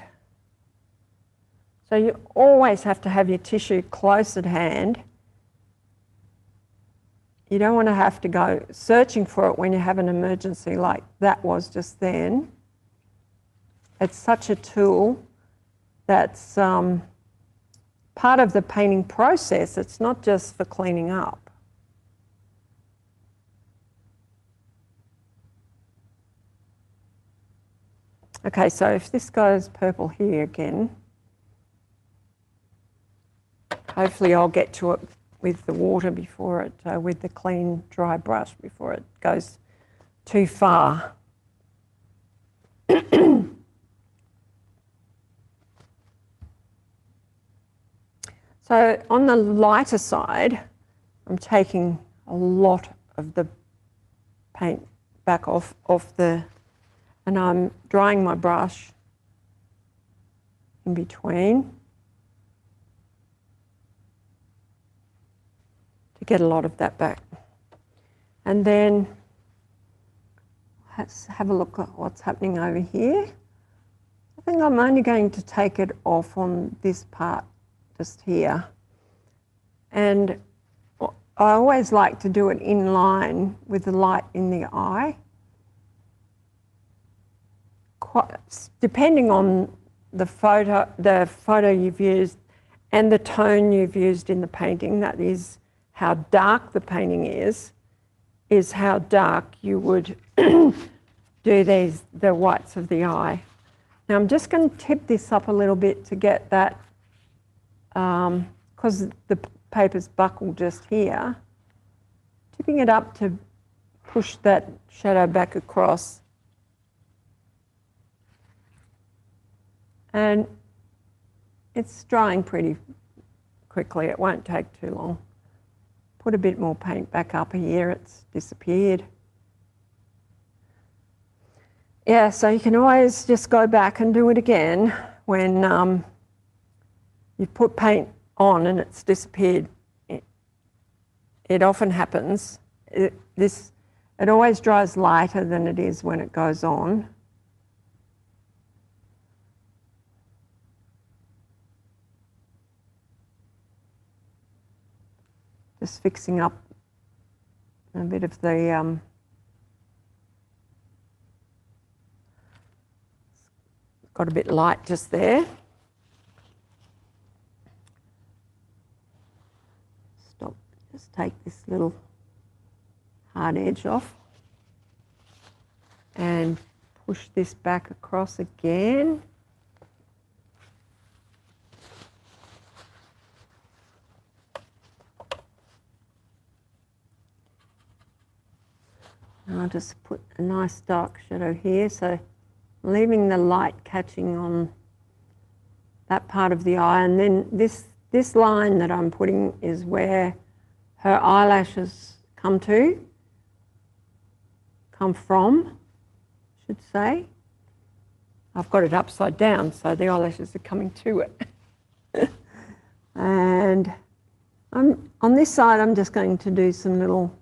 Speaker 2: so you always have to have your tissue close at hand. You don't want to have to go searching for it when you have an emergency like that was just then. It's such a tool that's part of the painting process. It's not just for cleaning up. Okay, so if this goes purple here again, hopefully I'll get to it with the water before it, with the clean dry brush before it goes too far. So on the lighter side, I'm taking a lot of the paint back off the, and I'm drying my brush in between to get a lot of that back. And then let's have a look at what's happening over here. I think I'm only going to take it off on this part just here. And I always like to do it in line with the light in the eye. Depending on the photo you've used and the tone you've used in the painting, that is how dark the painting is how dark you would do the whites of the eye. Now I'm just going to tip this up a little bit to get that, because the paper's buckled just here, tipping it up to push that shadow back across. And it's drying pretty quickly, it won't take too long. Put a bit more paint back up here, it's disappeared. Yeah, so you can always just go back and do it again when you put paint on and it's disappeared. it often happens. It always dries lighter than it is when it goes on. Just fixing up a bit of the got a bit light just there. Stop, just take this little hard edge off and push this back across again. And I'll just put a nice dark shadow here, so leaving the light catching on that part of the eye, and then this line that I'm putting is where her eyelashes come from, I should say. I've got it upside down, so the eyelashes are coming to it. And on this side, I'm just going to do some little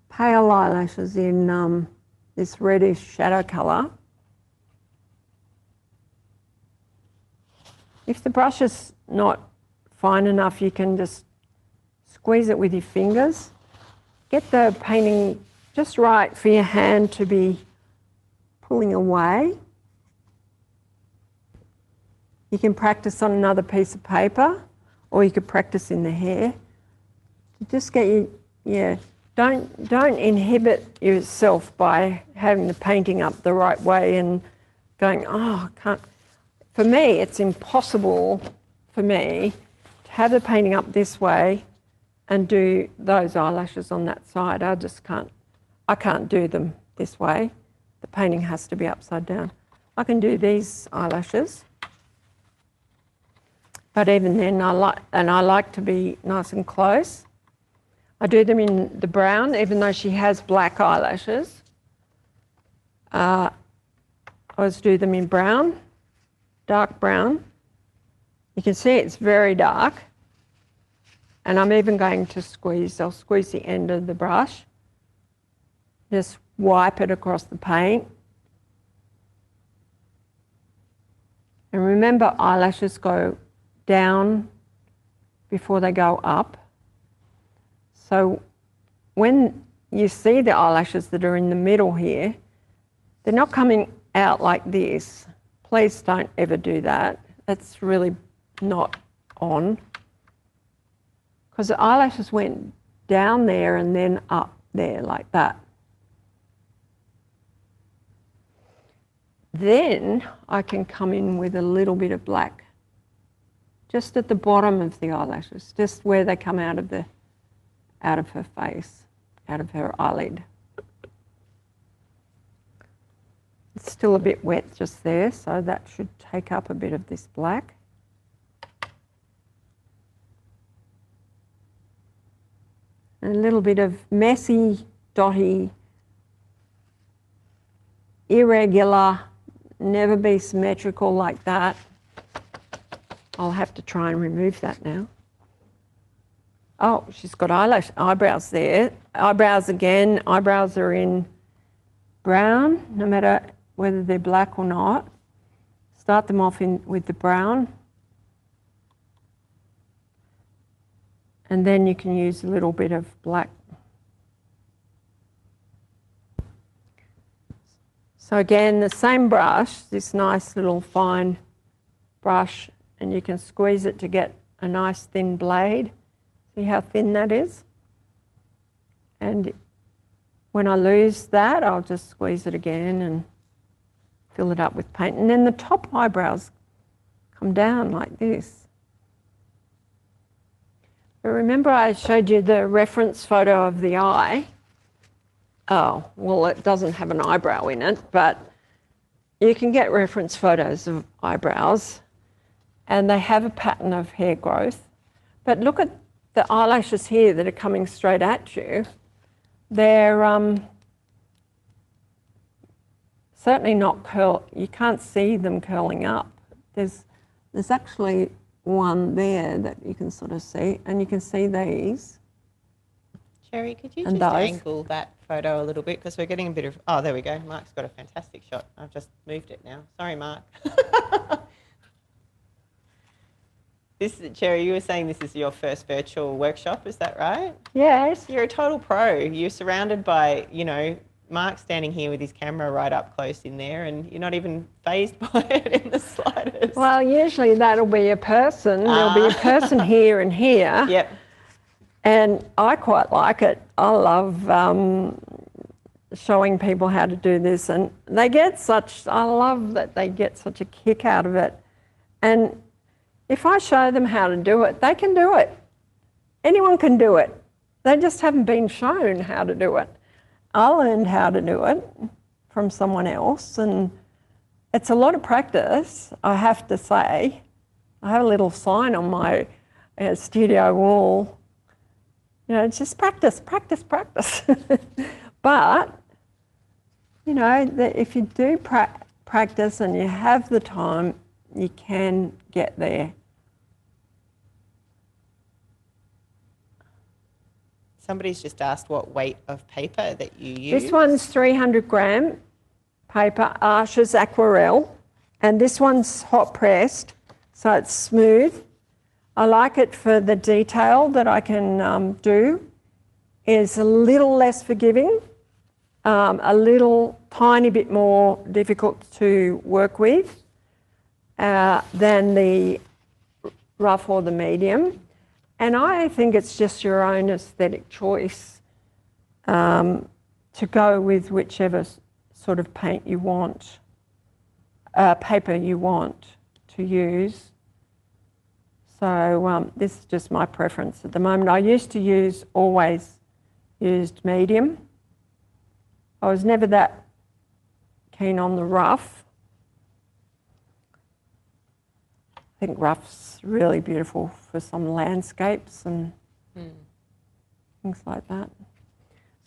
Speaker 2: pale eyelashes in this reddish shadow colour. If the brush is not fine enough, you can just squeeze it with your fingers. Get the painting just right for your hand to be pulling away. You can practice on another piece of paper, or you could practice in the hair. Just get your, don't inhibit yourself by having the painting up the right way and going, oh, I can't. For me, it's impossible for me to have the painting up this way and do those eyelashes on that side. I just can't. I can't do them this way. The painting has to be upside down. I can do these eyelashes, but even then, I like to be nice and close. I do them in the brown, even though she has black eyelashes. I always do them in brown, dark brown. You can see it's very dark. And I'm even going to I'll squeeze the end of the brush. Just wipe it across the paint. And remember, eyelashes go down before they go up. So when you see the eyelashes that are in the middle here, they're not coming out like this. Please don't ever do that. That's really not on. Because the eyelashes went down there and then up there like that. Then I can come in with a little bit of black, just at the bottom of the eyelashes, just where they come out of her face, out of her eyelid. It's still a bit wet just there, so that should take up a bit of this black. And a little bit of messy, dotty, irregular, never be symmetrical like that. I'll have to try and remove that now. Oh, she's got eyebrows there. Eyebrows again. Eyebrows are in brown, no matter whether they're black or not. Start them off with the brown. And then you can use a little bit of black. So again, the same brush, this nice little fine brush, and you can squeeze it to get a nice thin blade. See how thin that is? And when I lose that, I'll just squeeze it again and fill it up with paint. And then the top eyebrows come down like this. But remember I showed you the reference photo of the eye? Oh, well, it doesn't have an eyebrow in it, but you can get reference photos of eyebrows, and they have a pattern of hair growth. But look at the eyelashes here that are coming straight at you. They're certainly not curl. You can't see them curling up. There's actually one there that you can sort of see, and you can see these.
Speaker 1: Cherry, could you
Speaker 2: And
Speaker 1: just
Speaker 2: those.
Speaker 1: angle that photo a little bit because we're getting a bit of, oh, there we go. Mark's got a fantastic shot. I've just moved it now. Sorry, Mark. Cherry, you were saying this is your first virtual workshop, is that right?
Speaker 2: Yes.
Speaker 1: You're a total pro. You're surrounded by, you know, Mark standing here with his camera right up close in there and you're not even fazed by it in the slightest.
Speaker 2: Well, usually that'll be a person. There'll be a person here and here.
Speaker 1: Yep.
Speaker 2: And I quite like it. I love showing people how to do this, and I love that they get such a kick out of it. And if I show them how to do it, they can do it. Anyone can do it. They just haven't been shown how to do it. I learned how to do it from someone else, and it's a lot of practice, I have to say. I have a little sign on my studio wall. You know, it's just practice, practice, practice. But, you know, if you do practice and you have the time, you can get there.
Speaker 1: Somebody's just asked what weight of paper that you use.
Speaker 2: This one's 300 gram paper, Arches Aquarelle, and this one's hot pressed, so it's smooth. I like it for the detail that I can do. It's a little less forgiving, a little tiny bit more difficult to work with than the rough or the medium. And I think it's just your own aesthetic choice to go with whichever sort of paint you want, paper you want to use. So this is just my preference at the moment. I used to always used medium. I was never that keen on the rough. I think rough's really beautiful for some landscapes and things like that.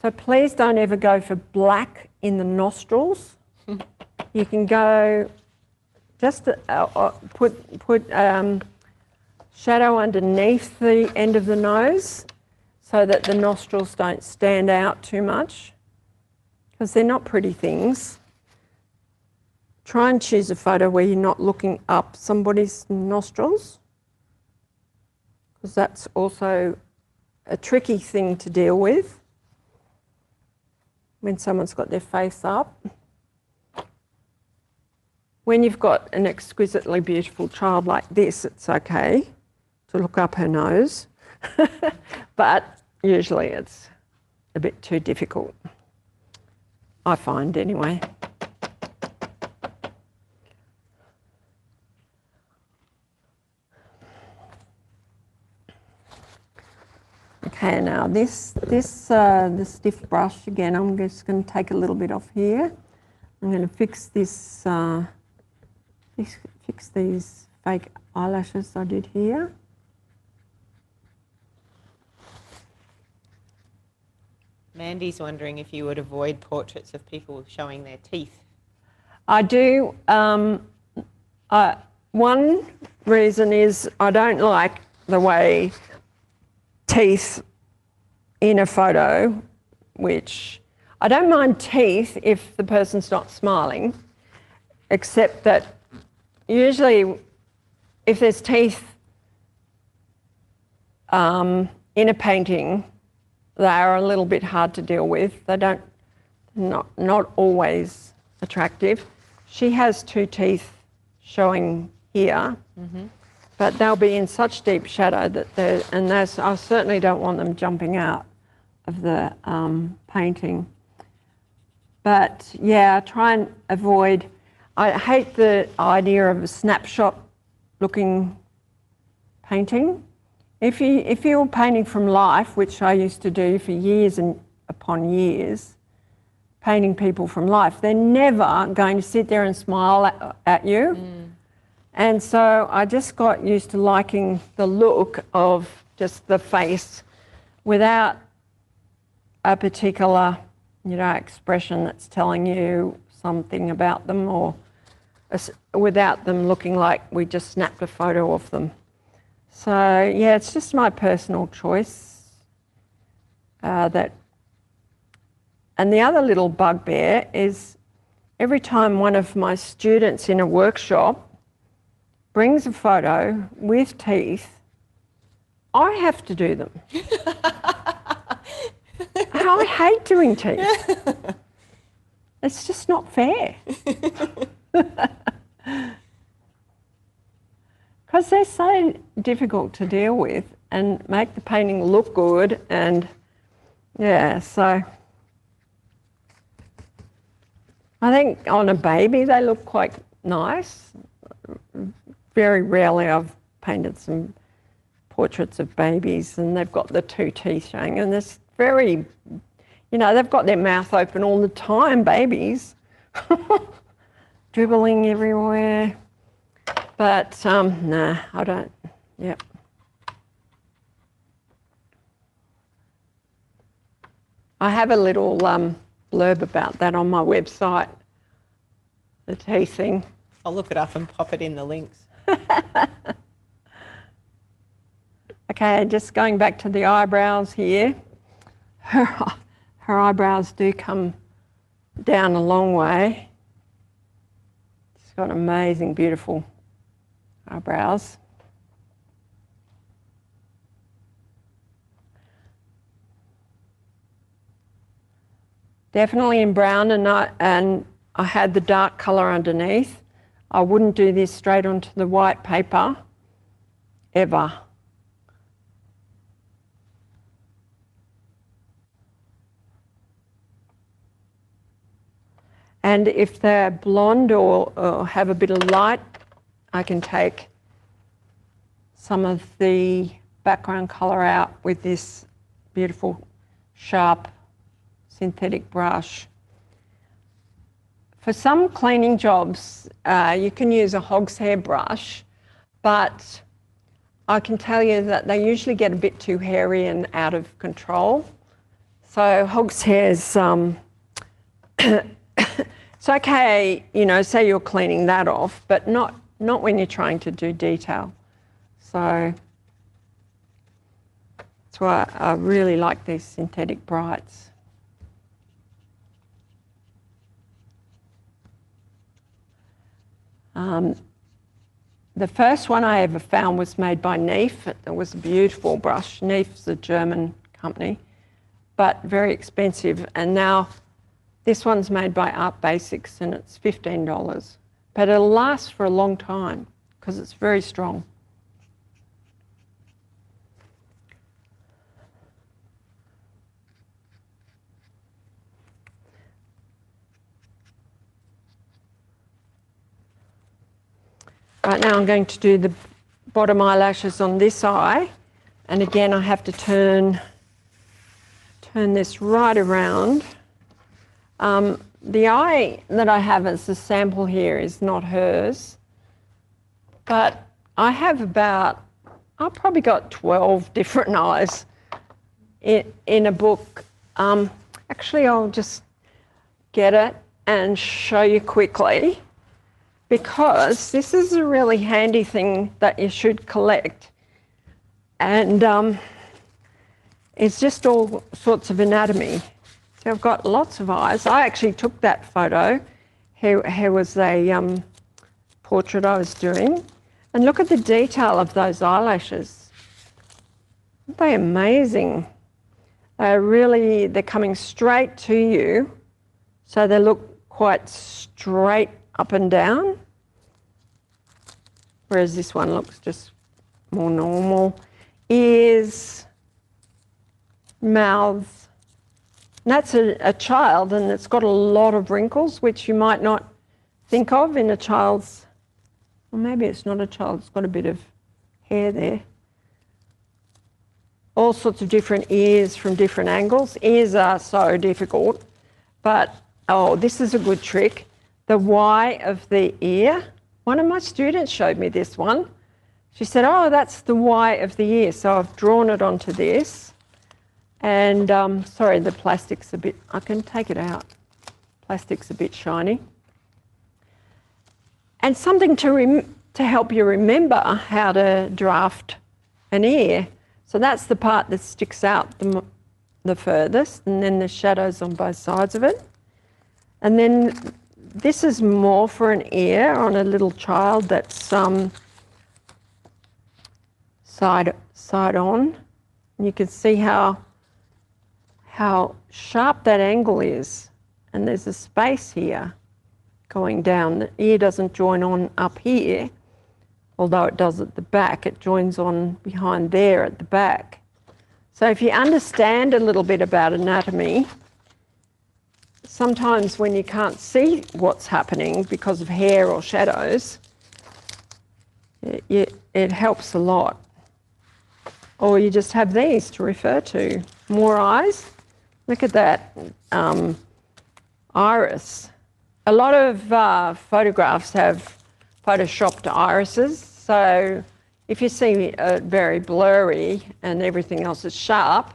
Speaker 2: So please don't ever go for black in the nostrils. You can go just put shadow underneath the end of the nose so that the nostrils don't stand out too much, because they're not pretty things. Try and choose a photo where you're not looking up somebody's nostrils, because that's also a tricky thing to deal with when someone's got their face up. When you've got an exquisitely beautiful child like this, it's okay to look up her nose, but usually it's a bit too difficult, I find anyway. Okay, now the stiff brush again, I'm just going to take a little bit off here. I'm going to fix this, fix these fake eyelashes I did here.
Speaker 1: Mandy's wondering if you would avoid portraits of people showing their teeth.
Speaker 2: I do. One reason is I don't like the way teeth in a photo, which I don't mind teeth if the person's not smiling, except that usually if there's teeth in a painting, they are a little bit hard to deal with. They don't, not always attractive. She has two teeth showing here, but they'll be in such deep shadow that I certainly don't want them jumping out of the painting. But yeah, try and avoid, I hate the idea of a snapshot looking painting. If you're painting from life, which I used to do for years and upon years, painting people from life, they're never going to sit there and smile at you. And so I just got used to liking the look of just the face without a particular, expression that's telling you something about them, or without them looking like we just snapped a photo of them. So yeah, it's just my personal choice. that. And the other little bugbear is every time one of my students in a workshop brings a photo with teeth, I have to do them. I hate doing teeth. It's just not fair. Because they're so difficult to deal with and make the painting look good, and yeah, so I think on a baby they look quite nice. Very rarely I've painted some portraits of babies and they've got the two teeth showing, and it's very, you know, they've got their mouth open all the time, babies. Dribbling everywhere. But nah, I don't, yep. I have a little blurb about that on my website, the teeth thing.
Speaker 1: I'll look it up and pop it in the links.
Speaker 2: Okay, just going back to the eyebrows here. Her eyebrows do come down a long way. She's got amazing, beautiful eyebrows. Definitely in brown, and I had the dark colour underneath. I wouldn't do this straight onto the white paper, ever. And if they're blonde or have a bit of light, I can take some of the background colour out with this beautiful sharp synthetic brush. For some cleaning jobs, you can use a hog's hair brush, but I can tell you that they usually get a bit too hairy and out of control. So hog's hair's, it's okay, you know, say you're cleaning that off, but not when you're trying to do detail. So that's why I really like these synthetic brights. The first one I ever found was made by Neef. It was a beautiful brush. Neef's a German company, but very expensive. And now this one's made by Art Basics and it's $15. But it'll last for a long time because it's very strong. Right now I'm going to do the bottom eyelashes on this eye, and again I have to turn this right around. The eye that I have as a sample here is not hers, but I have I've probably got 12 different eyes in a book. Actually, I'll just get it and show you quickly, because this is a really handy thing that you should collect. And it's just all sorts of anatomy. So I've got lots of eyes. I actually took that photo. Here was a portrait I was doing. And look at the detail of those eyelashes. Aren't they amazing? They're coming straight to you. So they look quite straight up and down. Whereas this one looks just more normal. Ears, mouths. And that's a child, and it's got a lot of wrinkles, which you might not think of in a child's, or maybe it's not a child, it's got a bit of hair there. All sorts of different ears from different angles. Ears are so difficult, but, oh, this is a good trick. The Y of the ear. One of my students showed me this one. She said, oh, that's the Y of the ear. So I've drawn it onto this. And sorry, the plastic's a bit, I can take it out. Plastic's a bit shiny. And something to help you remember how to draft an ear. So that's the part that sticks out the furthest, and then the shadows on both sides of it. And then this is more for an ear on a little child that's side on. And you can see how sharp that angle is. And there's a space here going down. The ear doesn't join on up here, although it does at the back. It joins on behind there at the back. So if you understand a little bit about anatomy, sometimes when you can't see what's happening because of hair or shadows, it helps a lot. Or you just have these to refer to. More eyes. Look at that iris. A lot of photographs have photoshopped irises, so if you see it very blurry and everything else is sharp,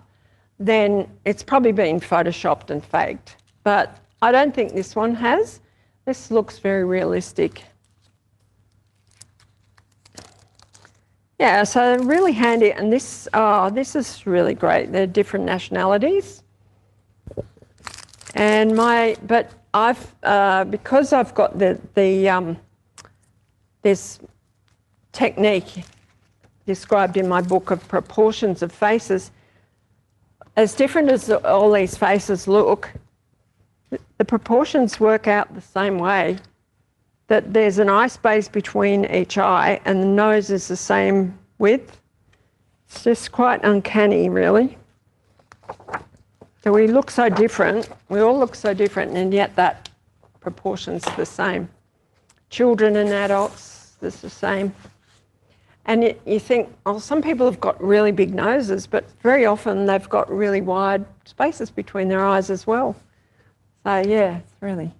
Speaker 2: then it's probably been photoshopped and faked. But I don't think this one has. This looks very realistic. Yeah, so really handy. And this is really great. They're different nationalities. And because I've got this technique described in my book of proportions of faces, as different as all these faces look, the proportions work out the same way, that there's an eye space between each eye and the nose is the same width. It's just quite uncanny, really. So we look so different, we all look so different, and yet that proportion's the same. Children and adults, it's the same. And you think, oh, some people have got really big noses, but very often they've got really wide spaces between their eyes as well. So yeah, it's really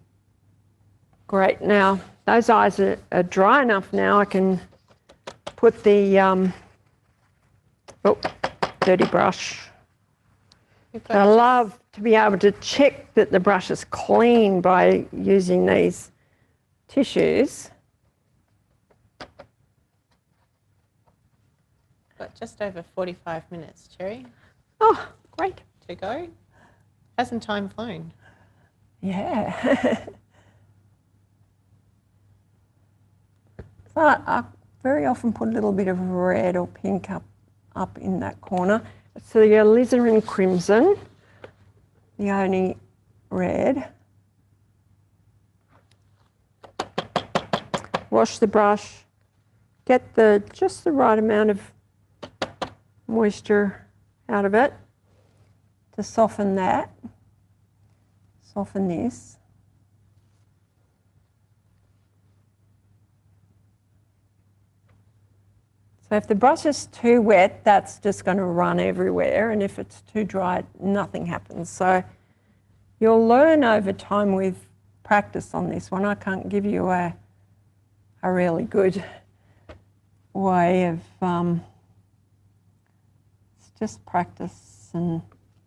Speaker 2: great. Now, those eyes are dry enough now. I can put the dirty brush. I love to be able to check that the brush is clean by using these tissues.
Speaker 1: Got just over 45 minutes, Cherry.
Speaker 2: Oh, great.
Speaker 1: To go. Hasn't time flown?
Speaker 2: Yeah. So I very often put a little bit of red or pink up in that corner. So the alizarin crimson, the only red. Wash the brush, get just the right amount of moisture out of it to soften that, soften this. So if the brush is too wet, that's just going to run everywhere, and if it's too dry, nothing happens. So you'll learn over time with practice on this one. I can't give you a really good way of, it's just practice and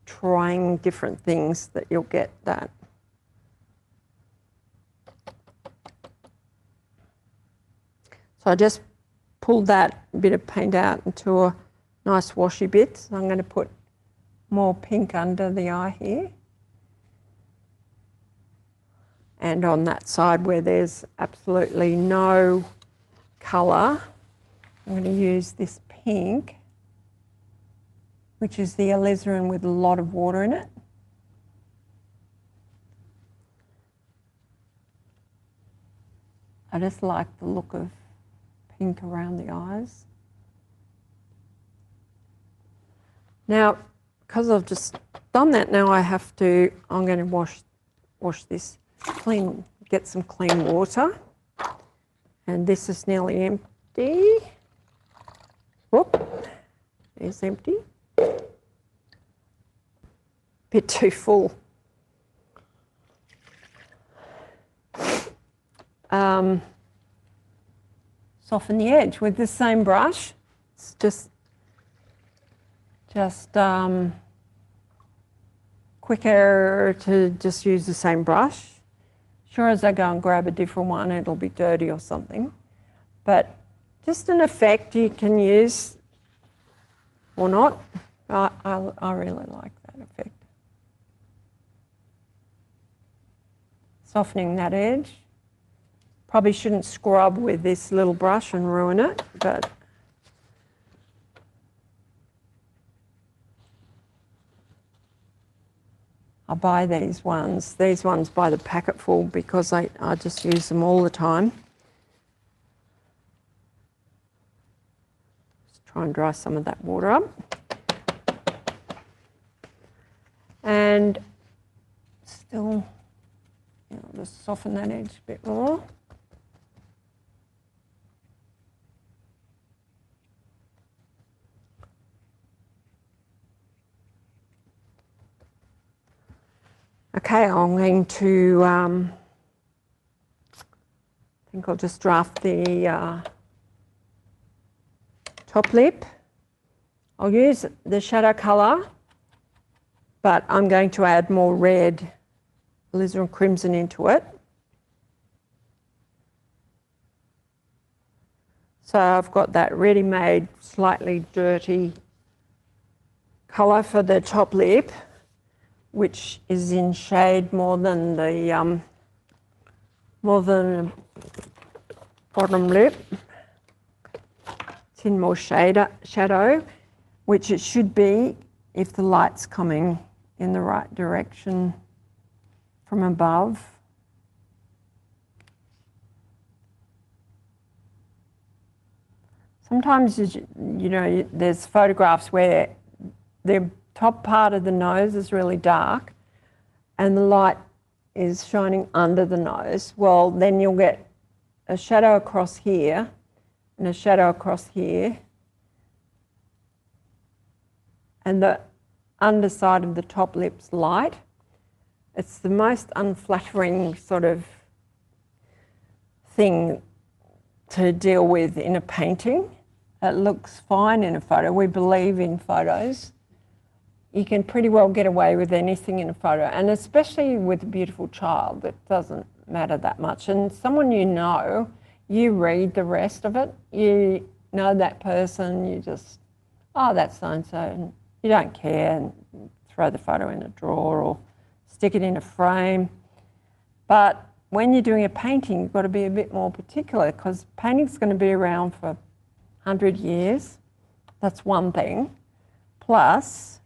Speaker 2: trying different things that you'll get that. So I just pulled that bit of paint out into a nice washy bit. So I'm going to put more pink under the eye here. And on that side where there's absolutely no colour, I'm going to use this pink, which is the alizarin with a lot of water in it. I just like the look of pink around the eyes. Now, because I've just done that, now I'm going to wash this clean, get some clean water. And this is nearly empty. Whoop, it's empty. Bit too full. Soften the edge with the same brush. It's just quicker to just use the same brush. Sure, as I go and grab a different one, it'll be dirty or something. But just an effect you can use or not. I really like that. Perfect. Softening that edge. Probably shouldn't scrub with this little brush and ruin it, but I buy these ones by the packetful because I just use them all the time. Just try and dry some of that water up. And still, I'll just soften that edge a bit more. Okay, I'm going to, I think I'll just draft the top lip. I'll use the shadow colour, but I'm going to add more red, alizarin crimson into it. So I've got that ready-made, slightly dirty colour for the top lip, which is in shade more than the bottom lip. It's in more shadow, which it should be if the light's coming in the right direction from above. Sometimes, you know, there's photographs where the top part of the nose is really dark and the light is shining under the nose. Well, then you'll get a shadow across here and a shadow across here, and the underside of the top lip's light. It's the most unflattering sort of thing to deal with in a painting. It looks fine in a photo. We believe in photos. You can pretty well get away with anything in a photo, and especially with a beautiful child, it doesn't matter that much. And someone you know, you read the rest of it, you know that person, you just, oh, that's so-and-so, and you don't care, and throw the photo in a drawer or stick it in a frame. But when you're doing a painting, you've got to be a bit more particular, because painting's going to be around for 100 years. That's one thing. Plus,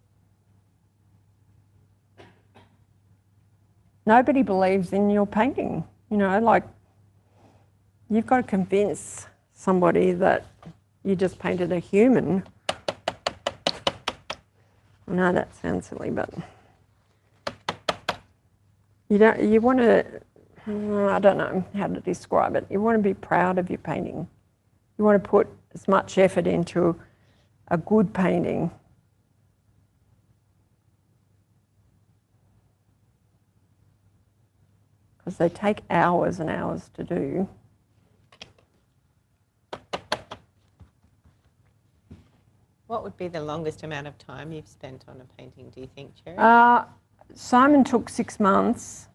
Speaker 2: nobody believes in your painting. You know, like, you've got to convince somebody that you just painted a human. I know that sounds silly, but you want to, I don't know how to describe it. You want to be proud of your painting. You want to put as much effort into a good painting. Because they take hours and hours to do.
Speaker 1: What would be the longest amount of time you've spent on a painting, do you think, Cherry?
Speaker 2: Simon took 6 months.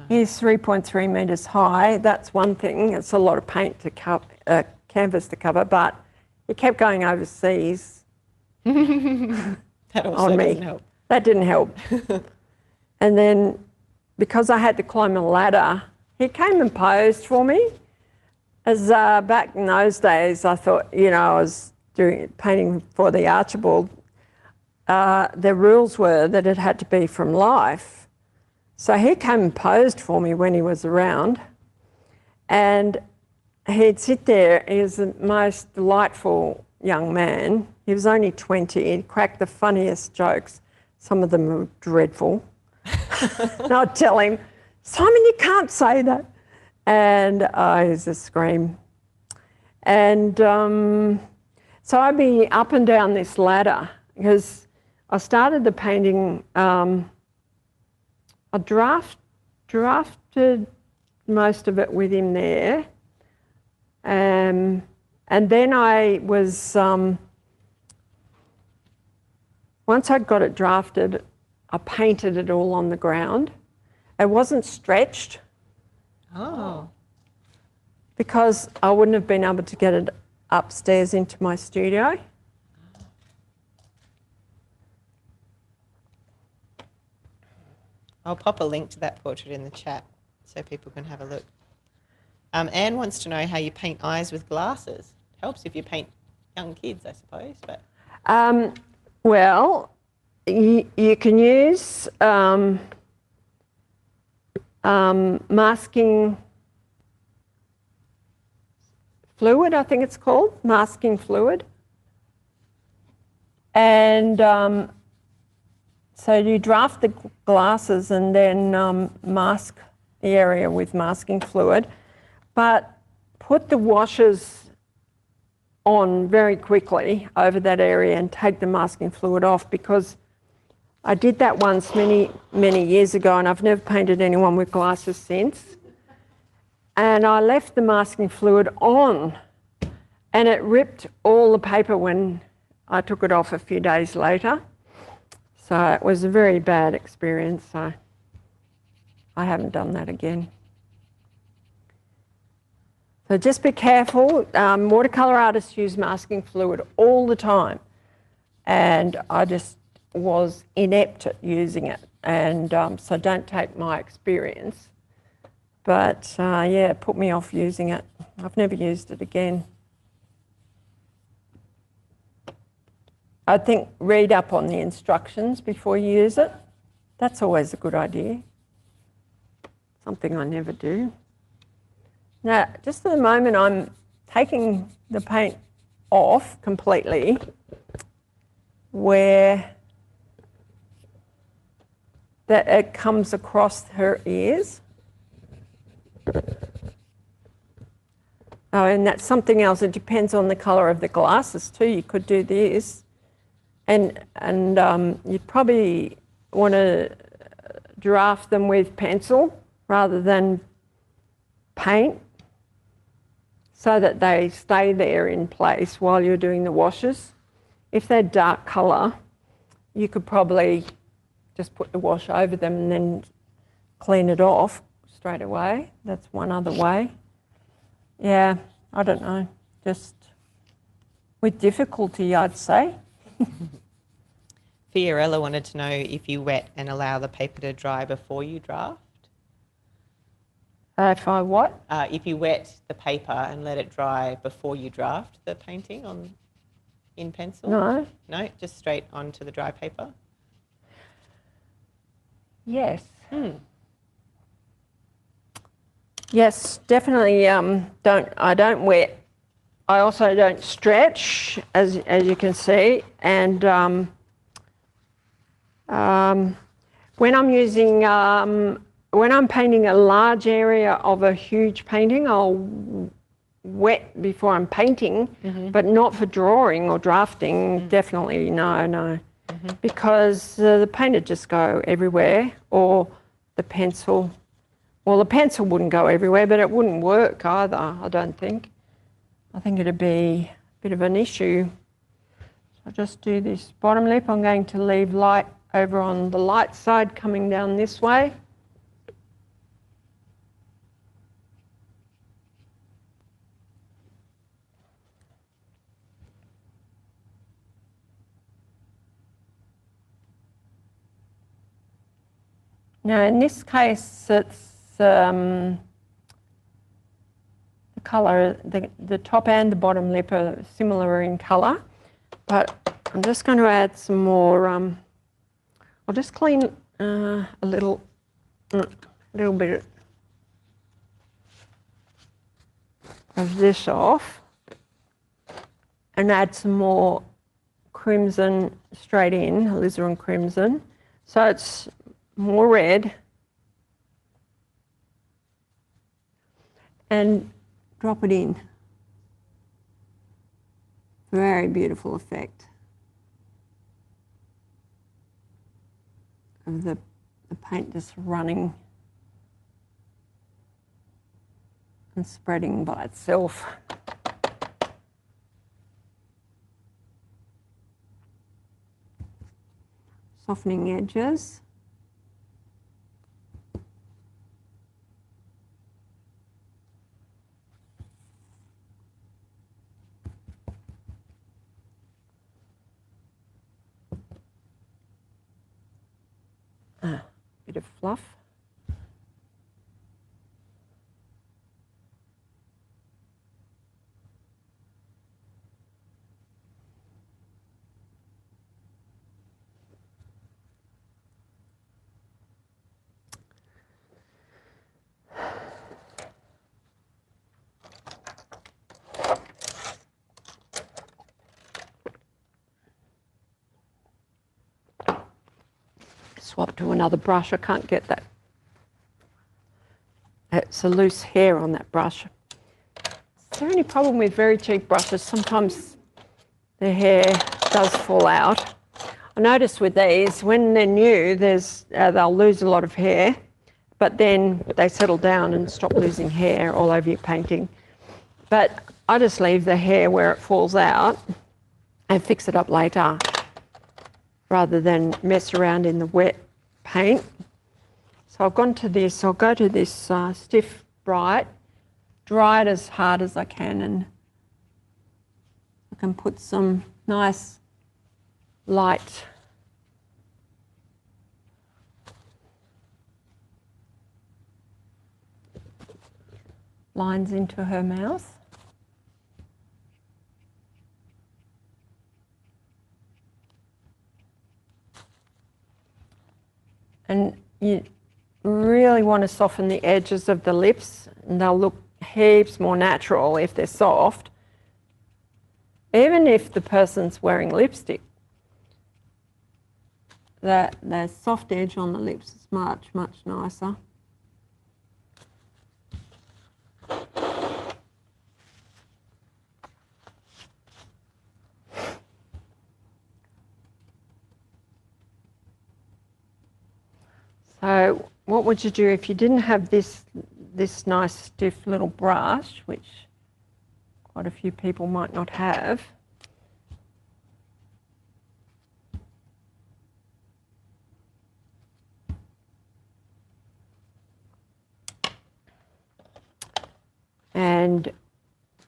Speaker 2: He's 3.3 metres high. That's one thing. It's a lot of paint to cover, canvas to cover, but he kept going overseas.
Speaker 1: That also
Speaker 2: on me.
Speaker 1: doesn't help.
Speaker 2: That didn't help. And then, because I had to climb a ladder, he came and posed for me. As back in those days, I thought, you know, I was doing painting for the Archibald. The rules were that it had to be from life. So he came and posed for me when he was around, and he'd sit there. He was the most delightful young man. He was only 20. He'd crack the funniest jokes. Some of them were dreadful. And I'd tell him, Simon, you can't say that. And I used to scream. And so I'd be up and down this ladder, because I started the painting, I drafted most of it with him there. And then I was, once I'd got it drafted, I painted it all on the ground. It wasn't stretched.
Speaker 1: Oh.
Speaker 2: Because I wouldn't have been able to get it upstairs into my studio.
Speaker 1: I'll pop a link to that portrait in the chat so people can have a look. Anne wants to know how you paint eyes with glasses. Helps if you paint young kids, I suppose. But
Speaker 2: Well, you can use masking fluid, I think it's called, masking fluid. And so you draft the glasses and then mask the area with masking fluid, but put the washes on very quickly over that area and take the masking fluid off, because I did that once many years ago and I've never painted anyone with glasses since. And I left the masking fluid on and it ripped all the paper when I took it off a few days later. So it was a very bad experience. So I haven't done that again. So just be careful. Watercolour artists use masking fluid all the time. And I just was inept at using it. And so don't take my experience. But yeah, it put me off using it. I've never used it again. I think read up on the instructions before you use it. That's always a good idea. Something I never do. Now, just at the moment, I'm taking the paint off completely where that it comes across her ears. Oh, and that's something else. It depends on the colour of the glasses too. You could do this. And you probably want to draft them with pencil rather than paint, so that they stay there in place while you're doing the washes. If they're dark colour, you could probably just put the wash over them and then clean it off straight away. That's one other way. Yeah, I don't know, just with difficulty, I'd say.
Speaker 1: Fiorella wanted to know if you wet and allow the paper to dry before you draft.
Speaker 2: If I what?
Speaker 1: If you wet the paper and let it dry before you draft the painting in pencil?
Speaker 2: No.
Speaker 1: No, just straight onto the dry paper?
Speaker 2: Yes. Yes, definitely. I don't wet. I also don't stretch, as you can see, and when I'm using when I'm painting a large area of a huge painting, I'll wet before I'm painting, but not for drawing or drafting. Definitely no. Because the paint would just go everywhere, or the pencil. Well, the pencil wouldn't go everywhere, but it wouldn't work either, I don't think. I think it'd be a bit of an issue. So I'll just do this bottom lip. I'm going to leave light over on the light side coming down this way. Now in this case it's the colour, the top and the bottom lip are similar in colour, but I'm just going to add some more, I'll just clean a little bit of this off and add some more crimson straight in, alizarin crimson, so it's more red, and drop it in. Very beautiful effect of the paint just running and spreading by itself. Softening edges. bit of fluff. Swap to another brush. I can't get that. It's a loose hair on that brush. Is there any problem with very cheap brushes? Sometimes the hair does fall out. I notice with these, when they're new, they'll lose a lot of hair, but then they settle down and stop losing hair all over your painting. But I just leave the hair where it falls out and fix it up later, rather than mess around in the wet paint. So I've gone to this, I'll go to this Stiff Bright, dry it as hard as I can, and I can put some nice light lines into her mouth. And you really want to soften the edges of the lips, and they'll look heaps more natural if they're soft. Even if the person's wearing lipstick, the soft edge on the lips is much, much nicer. So what would you do if you didn't have this nice stiff little brush, which quite a few people might not have?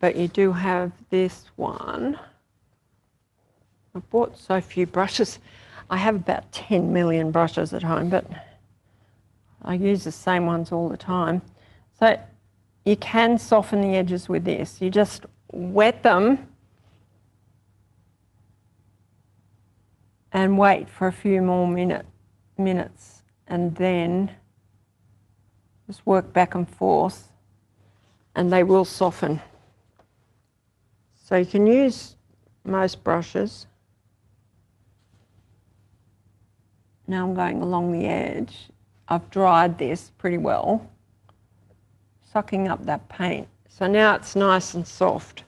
Speaker 2: But you do have this one. I bought so few brushes. I have about 10 million brushes at home, but I use the same ones all the time. So you can soften the edges with this. You just wet them and wait for a few more minutes, and then just work back and forth, and they will soften. So you can use most brushes. Now I'm going along the edge. I've dried this pretty well, sucking up that paint. So now it's nice and soft.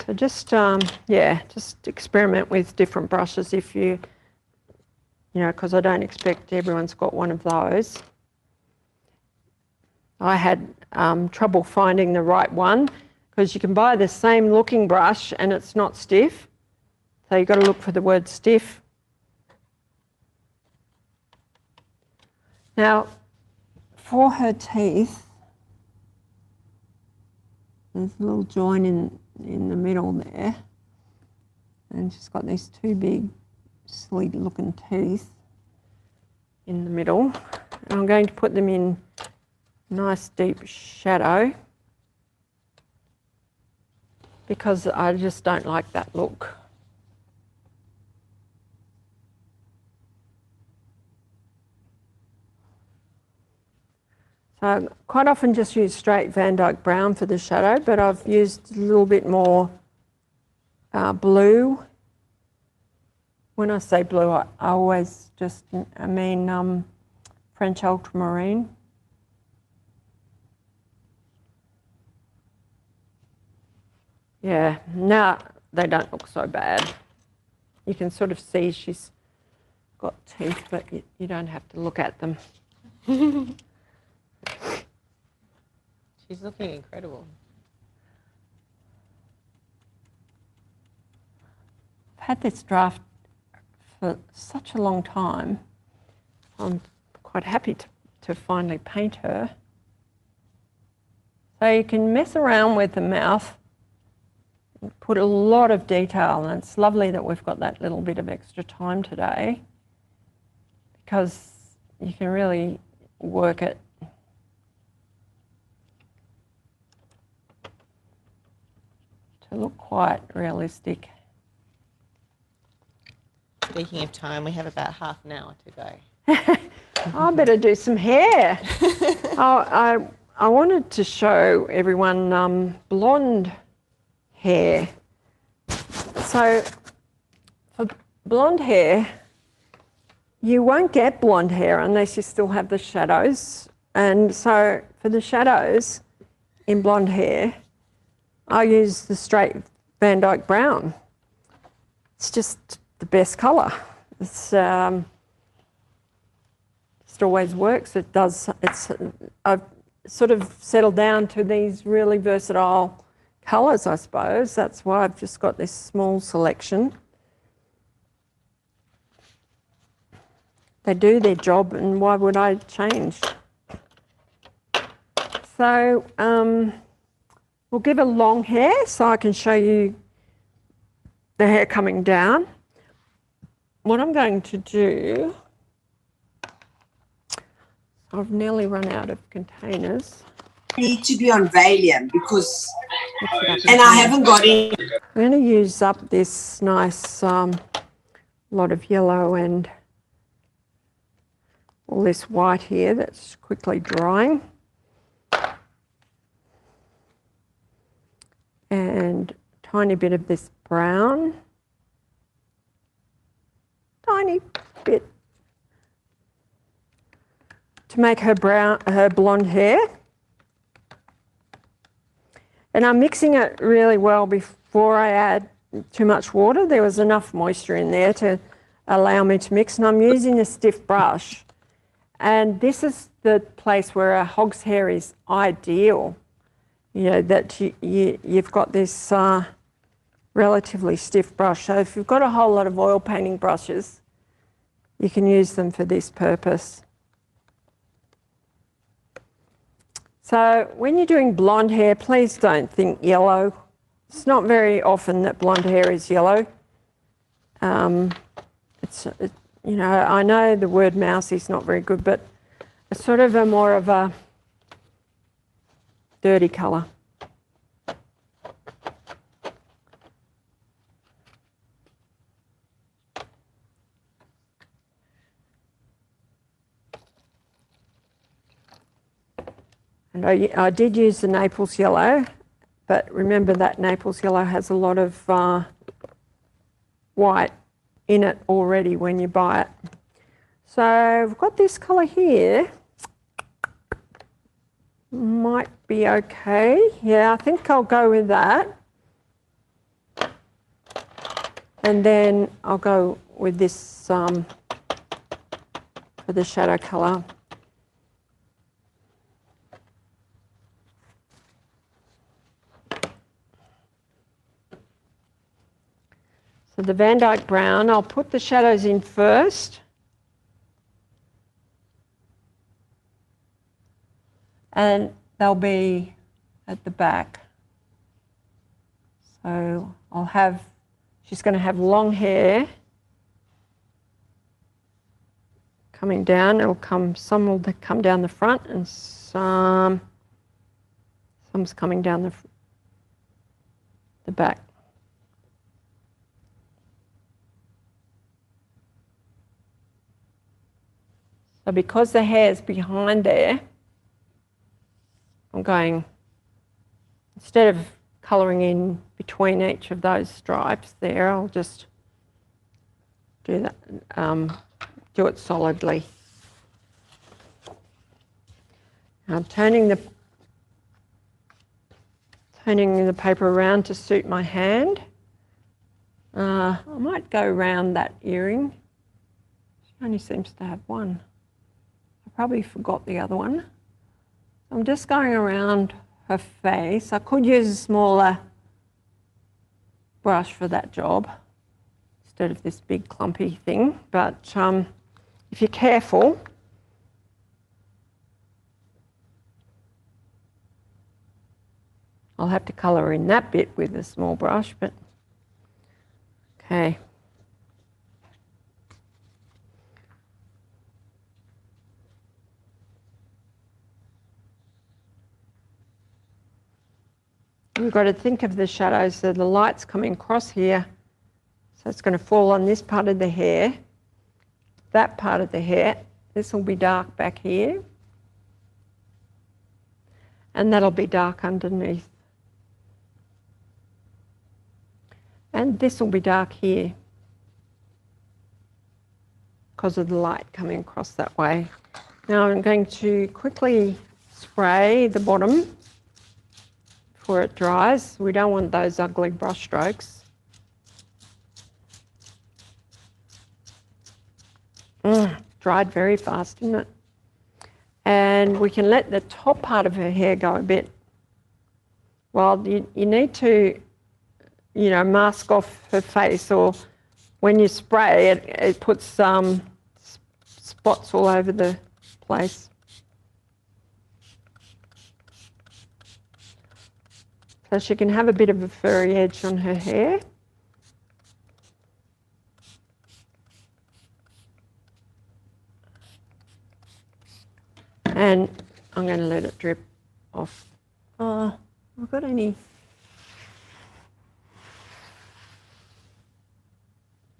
Speaker 2: So just, just experiment with different brushes if you because I don't expect everyone's got one of those. I had trouble finding the right one, because you can buy the same looking brush and it's not stiff. So you've got to look for the word stiff. Now, for her teeth, there's a little joint in the middle there. And she's got these two big, silly looking teeth in the middle. And I'm going to put them in nice deep shadow, because I just don't like that look. So I quite often just use straight Van Dyke Brown for the shadow, but I've used a little bit more blue. When I say blue, I always just mean French ultramarine. Yeah, now they don't look so bad. You can sort of see she's got teeth, but you don't have to look at them.
Speaker 1: She's looking incredible.
Speaker 2: I've had this draft for such a long time. I'm quite happy to finally paint her. So you can mess around with the mouth, put a lot of detail, and it's lovely that we've got that little bit of extra time today, because you can really work it. To look quite realistic.
Speaker 1: Speaking of time, we have about half an hour to go.
Speaker 2: I better do some hair. I wanted to show everyone blonde hair. So for blonde hair, you won't get blonde hair unless you still have the shadows. And so for the shadows in blonde hair, I use the straight Van Dyke Brown. It's just the best colour. It's just always works. It does. I've sort of settled down to these really versatile colours, I suppose. That's why I've just got this small selection. They do their job, and why would I change? So we'll give a long hair so I can show you the hair coming down. What I'm going to do, I've nearly run out of containers.
Speaker 4: Need to be on Valium because, and I haven't got any.
Speaker 2: I'm going to use up this nice lot of yellow and all this white here that's quickly drying. And a tiny bit of this brown. Tiny bit. To make her blonde hair. And I'm mixing it really well before I add too much water. There was enough moisture in there to allow me to mix, and I'm using a stiff brush. And this is the place where a hog's hair is ideal. You know, that you've got this relatively stiff brush. So if you've got a whole lot of oil painting brushes, you can use them for this purpose. So when you're doing blonde hair, please don't think yellow. It's not very often that blonde hair is yellow. You know, I know the word mousy is not very good, but it's sort of more of a dirty colour. And I did use the Naples yellow, but remember that Naples yellow has a lot of white in it already when you buy it. So I've got this colour here. Might be okay. Yeah, I think I'll go with that. And then I'll go with this for the shadow colour. So the Van Dyke Brown, I'll put the shadows in first. And they'll be at the back. So she's going to have long hair coming down. Some will come down the front and some's coming down the back. So because the hair's behind there, I'm going, instead of colouring in between each of those stripes there, I'll just do that, do it solidly. I'm turning the paper around to suit my hand. I might go around that earring. She only seems to have one. I probably forgot the other one. I'm just going around her face. I could use a smaller brush for that job instead of this big clumpy thing, but if you're careful, I'll have to colour in that bit with a small brush, but okay. we've got to think of the shadows. So the light's coming across here. So it's going to fall on this part of the hair, that part of the hair. This will be dark back here. And that'll be dark underneath. And this will be dark here because of the light coming across that way. Now I'm going to quickly spray the bottom before it dries. We don't want those ugly brush strokes. Dried very fast, didn't it? And we can let the top part of her hair go a bit. Well, you need to, you know, mask off her face, or when you spray it, it puts spots all over the place. So she can have a bit of a furry edge on her hair. And I'm going to let it drip off. Oh, have I got any?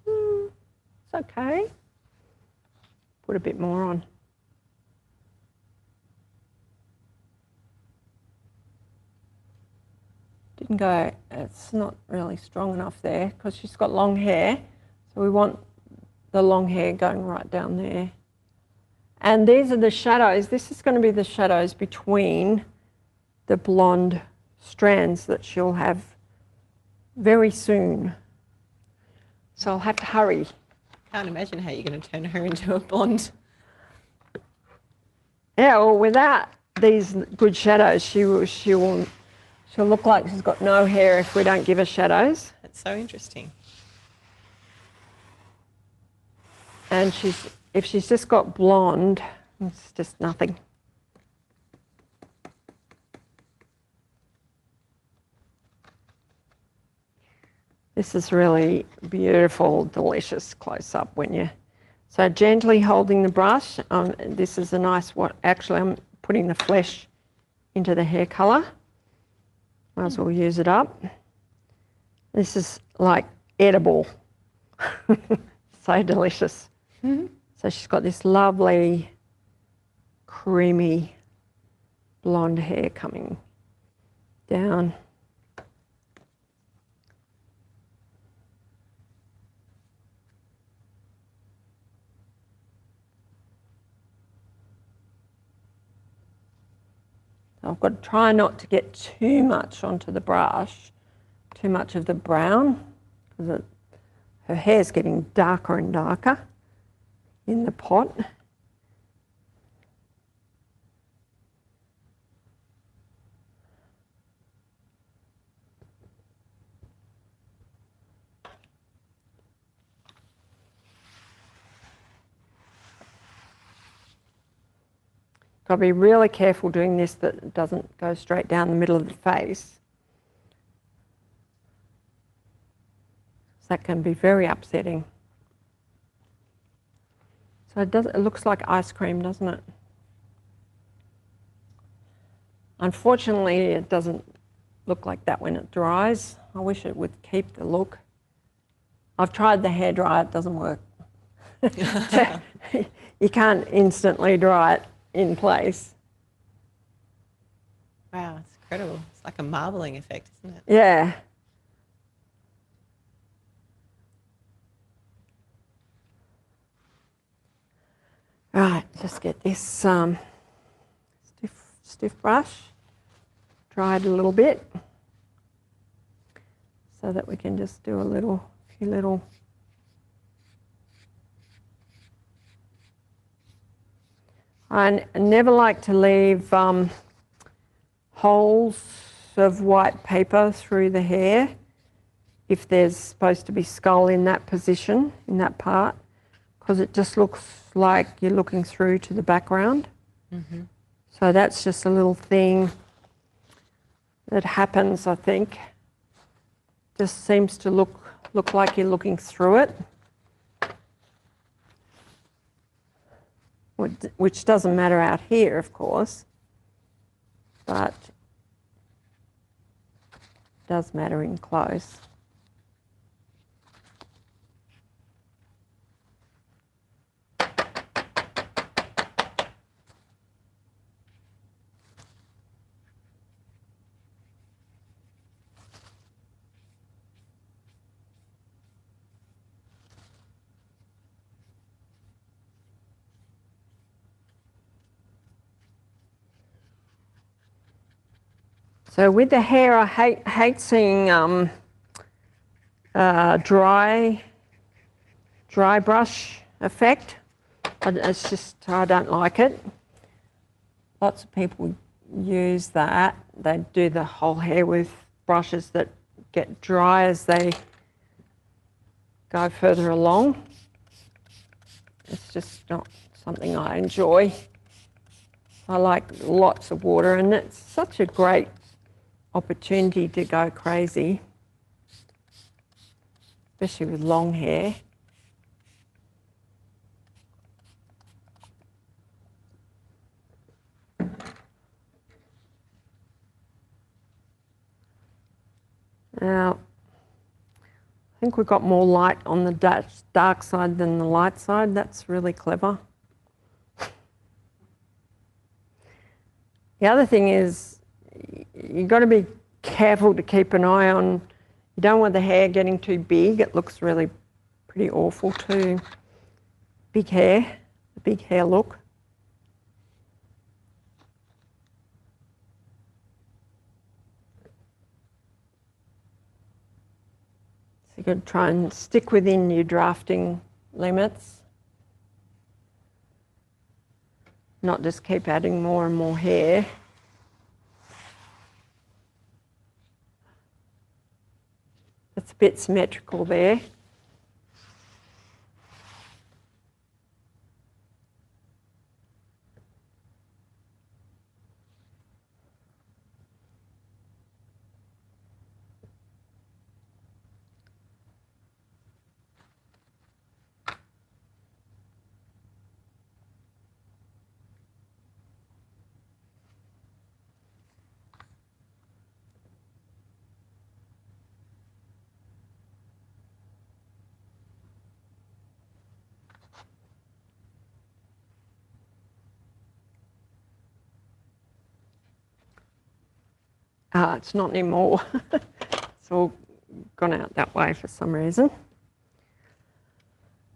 Speaker 2: It's okay. Put a bit more on. Didn't go, it's not really strong enough there because she's got long hair. So we want the long hair going right down there. And these are the shadows. This is going to be the shadows between the blonde strands that she'll have very soon. So I'll have to hurry.
Speaker 1: Can't imagine how you're going to turn her into a blonde.
Speaker 2: Yeah, well, without these good shadows, she'll look like she's got no hair if we don't give her shadows.
Speaker 1: That's so interesting.
Speaker 2: And if she's just got blonde, it's just nothing. This is really beautiful, delicious close-up when you... So gently holding the brush. This is a nice... Actually, I'm putting the flesh into the hair colour. Might as well use it up. This is like edible. So delicious. Mm-hmm. So she's got this lovely, creamy, blonde hair coming down. I've got to try not to get too much onto the brush, too much of the brown, because her hair's getting darker and darker in the pot. Got to be really careful doing this that it doesn't go straight down the middle of the face. That can be very upsetting. So it looks like ice cream, doesn't it? Unfortunately, it doesn't look like that when it dries. I wish it would keep the look. I've tried the hairdryer, it doesn't work. You can't instantly dry it in place.
Speaker 1: Wow, it's incredible. It's like a marbling effect, isn't it?
Speaker 2: Yeah. Right, just get this stiff brush dried a little bit so that we can just do a few little. I never like to leave holes of white paper through the hair if there's supposed to be skull in that position, in that part, because it just looks like you're looking through to the background. Mm-hmm. So that's just a little thing that happens, I think. Just seems to look like you're looking through it. Which doesn't matter out here, of course, but does matter in close. So with the hair, I hate seeing dry brush effect. It's just, I don't like it. Lots of people use that. They do the whole hair with brushes that get dry as they go further along. It's just not something I enjoy. I like lots of water, and it's such a great opportunity to go crazy, especially with long hair. Now, I think we've got more light on the dark side than the light side. That's really clever. The other thing is, you've got to be careful to keep an eye on, you don't want the hair getting too big. It looks really pretty awful too. Big hair, the big hair look. So you've got to try and stick within your drafting limits. Not just keep adding more and more hair. It's a bit symmetrical there. It's not anymore. It's all gone out that way for some reason.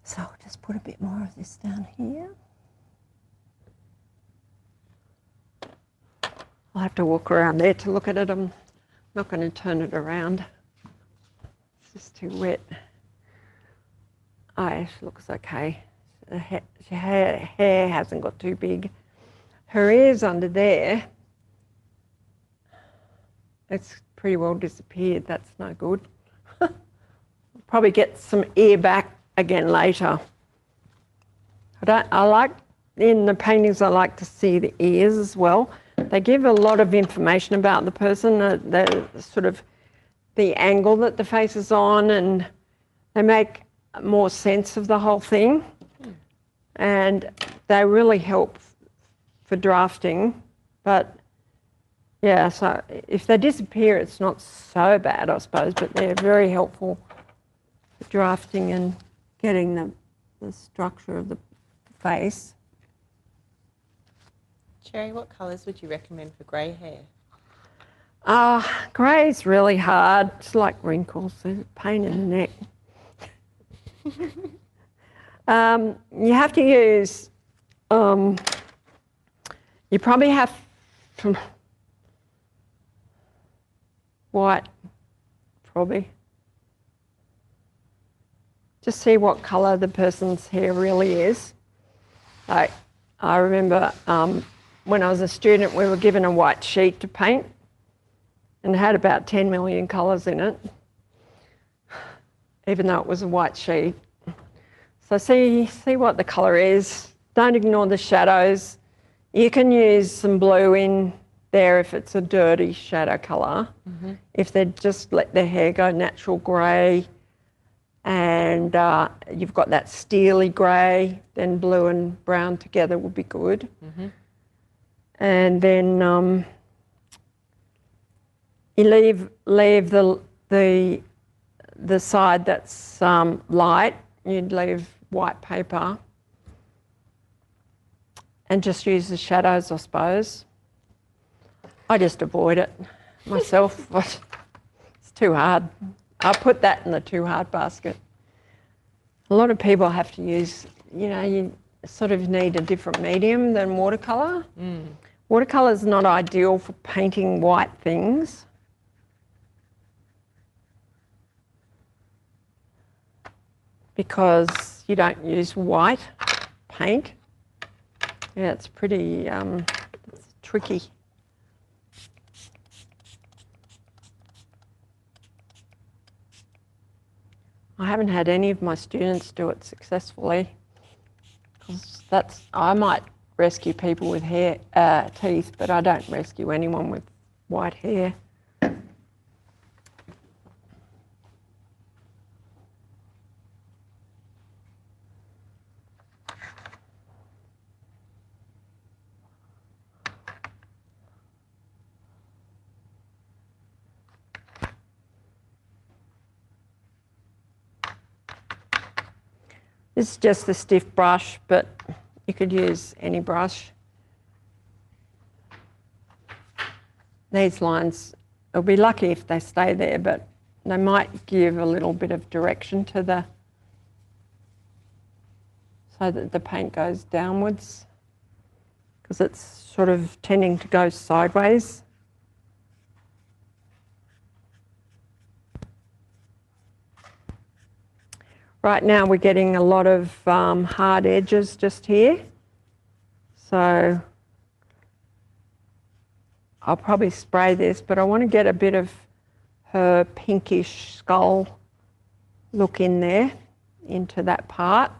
Speaker 2: So I'll just put a bit more of this down here. I'll have to walk around there to look at it. I'm not going to turn it around. It's just too wet. Oh, it looks okay. Her hair hasn't got too big. Her ears under there, it's pretty well disappeared. That's no good. Probably get some ear back again later. I like, in the paintings, I like to see the ears as well. They give a lot of information about the person, the sort of the angle that the face is on, and they make more sense of the whole thing. And they really help for drafting. But yeah, so if they disappear, it's not so bad, I suppose, but they're very helpful for drafting and getting the structure of the face.
Speaker 1: Cherry, what colours would you recommend for grey hair?
Speaker 2: Grey's really hard. It's like wrinkles. It's a pain in the neck. You have to use, you probably have from white, probably. Just see what colour the person's hair really is. Like, I remember when I was a student, we were given a white sheet to paint and it had about 10 million colours in it, even though it was a white sheet. So see what the colour is. Don't ignore the shadows. You can use some blue in there if it's a dirty shadow colour. Mm-hmm. If they just let their hair go natural grey and you've got that steely grey, then blue and brown together would be good. Mm-hmm. And then you leave the side that's light. You'd leave white paper and just use the shadows, I suppose. I just avoid it myself. It's too hard. I'll put that in the too hard basket. A lot of people have to use, you sort of need a different medium than watercolour. Watercolour is not ideal for painting white things. Because you don't use white paint. Yeah, it's pretty it's tricky. I haven't had any of my students do it successfully, because I might rescue people with teeth, but I don't rescue anyone with white hair. This is just a stiff brush, but you could use any brush. These lines, it'll be lucky if they stay there, but they might give a little bit of direction to so that the paint goes downwards, because it's sort of tending to go sideways. Right now we're getting a lot of hard edges just here. So I'll probably spray this, but I want to get a bit of her pinkish skull look in there, into that part.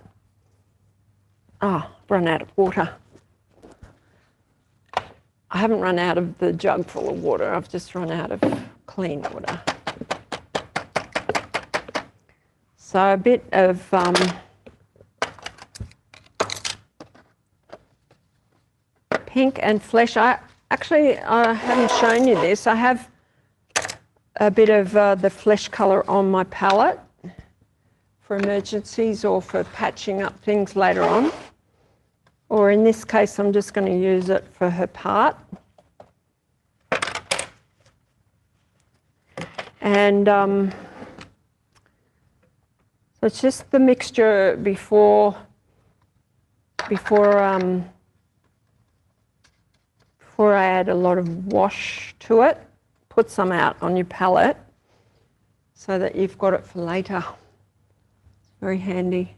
Speaker 2: Oh, I've run out of water. I haven't run out of the jug full of water, I've just run out of clean water. So a bit of pink and flesh. I haven't shown you this. I have a bit of the flesh colour on my palette for emergencies or for patching up things later on. Or in this case, I'm just going to use it for her part. And so it's just the mixture before I add a lot of wash to it. Put some out on your palette so that you've got it for later. It's very handy.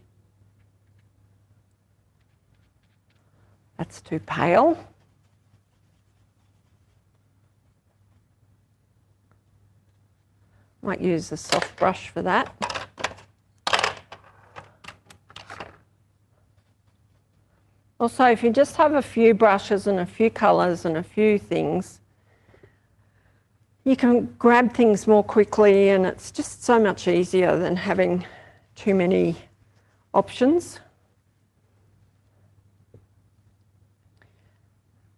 Speaker 2: That's too pale. Might use a soft brush for that. Also, if you just have a few brushes and a few colours and a few things, you can grab things more quickly, and it's just so much easier than having too many options.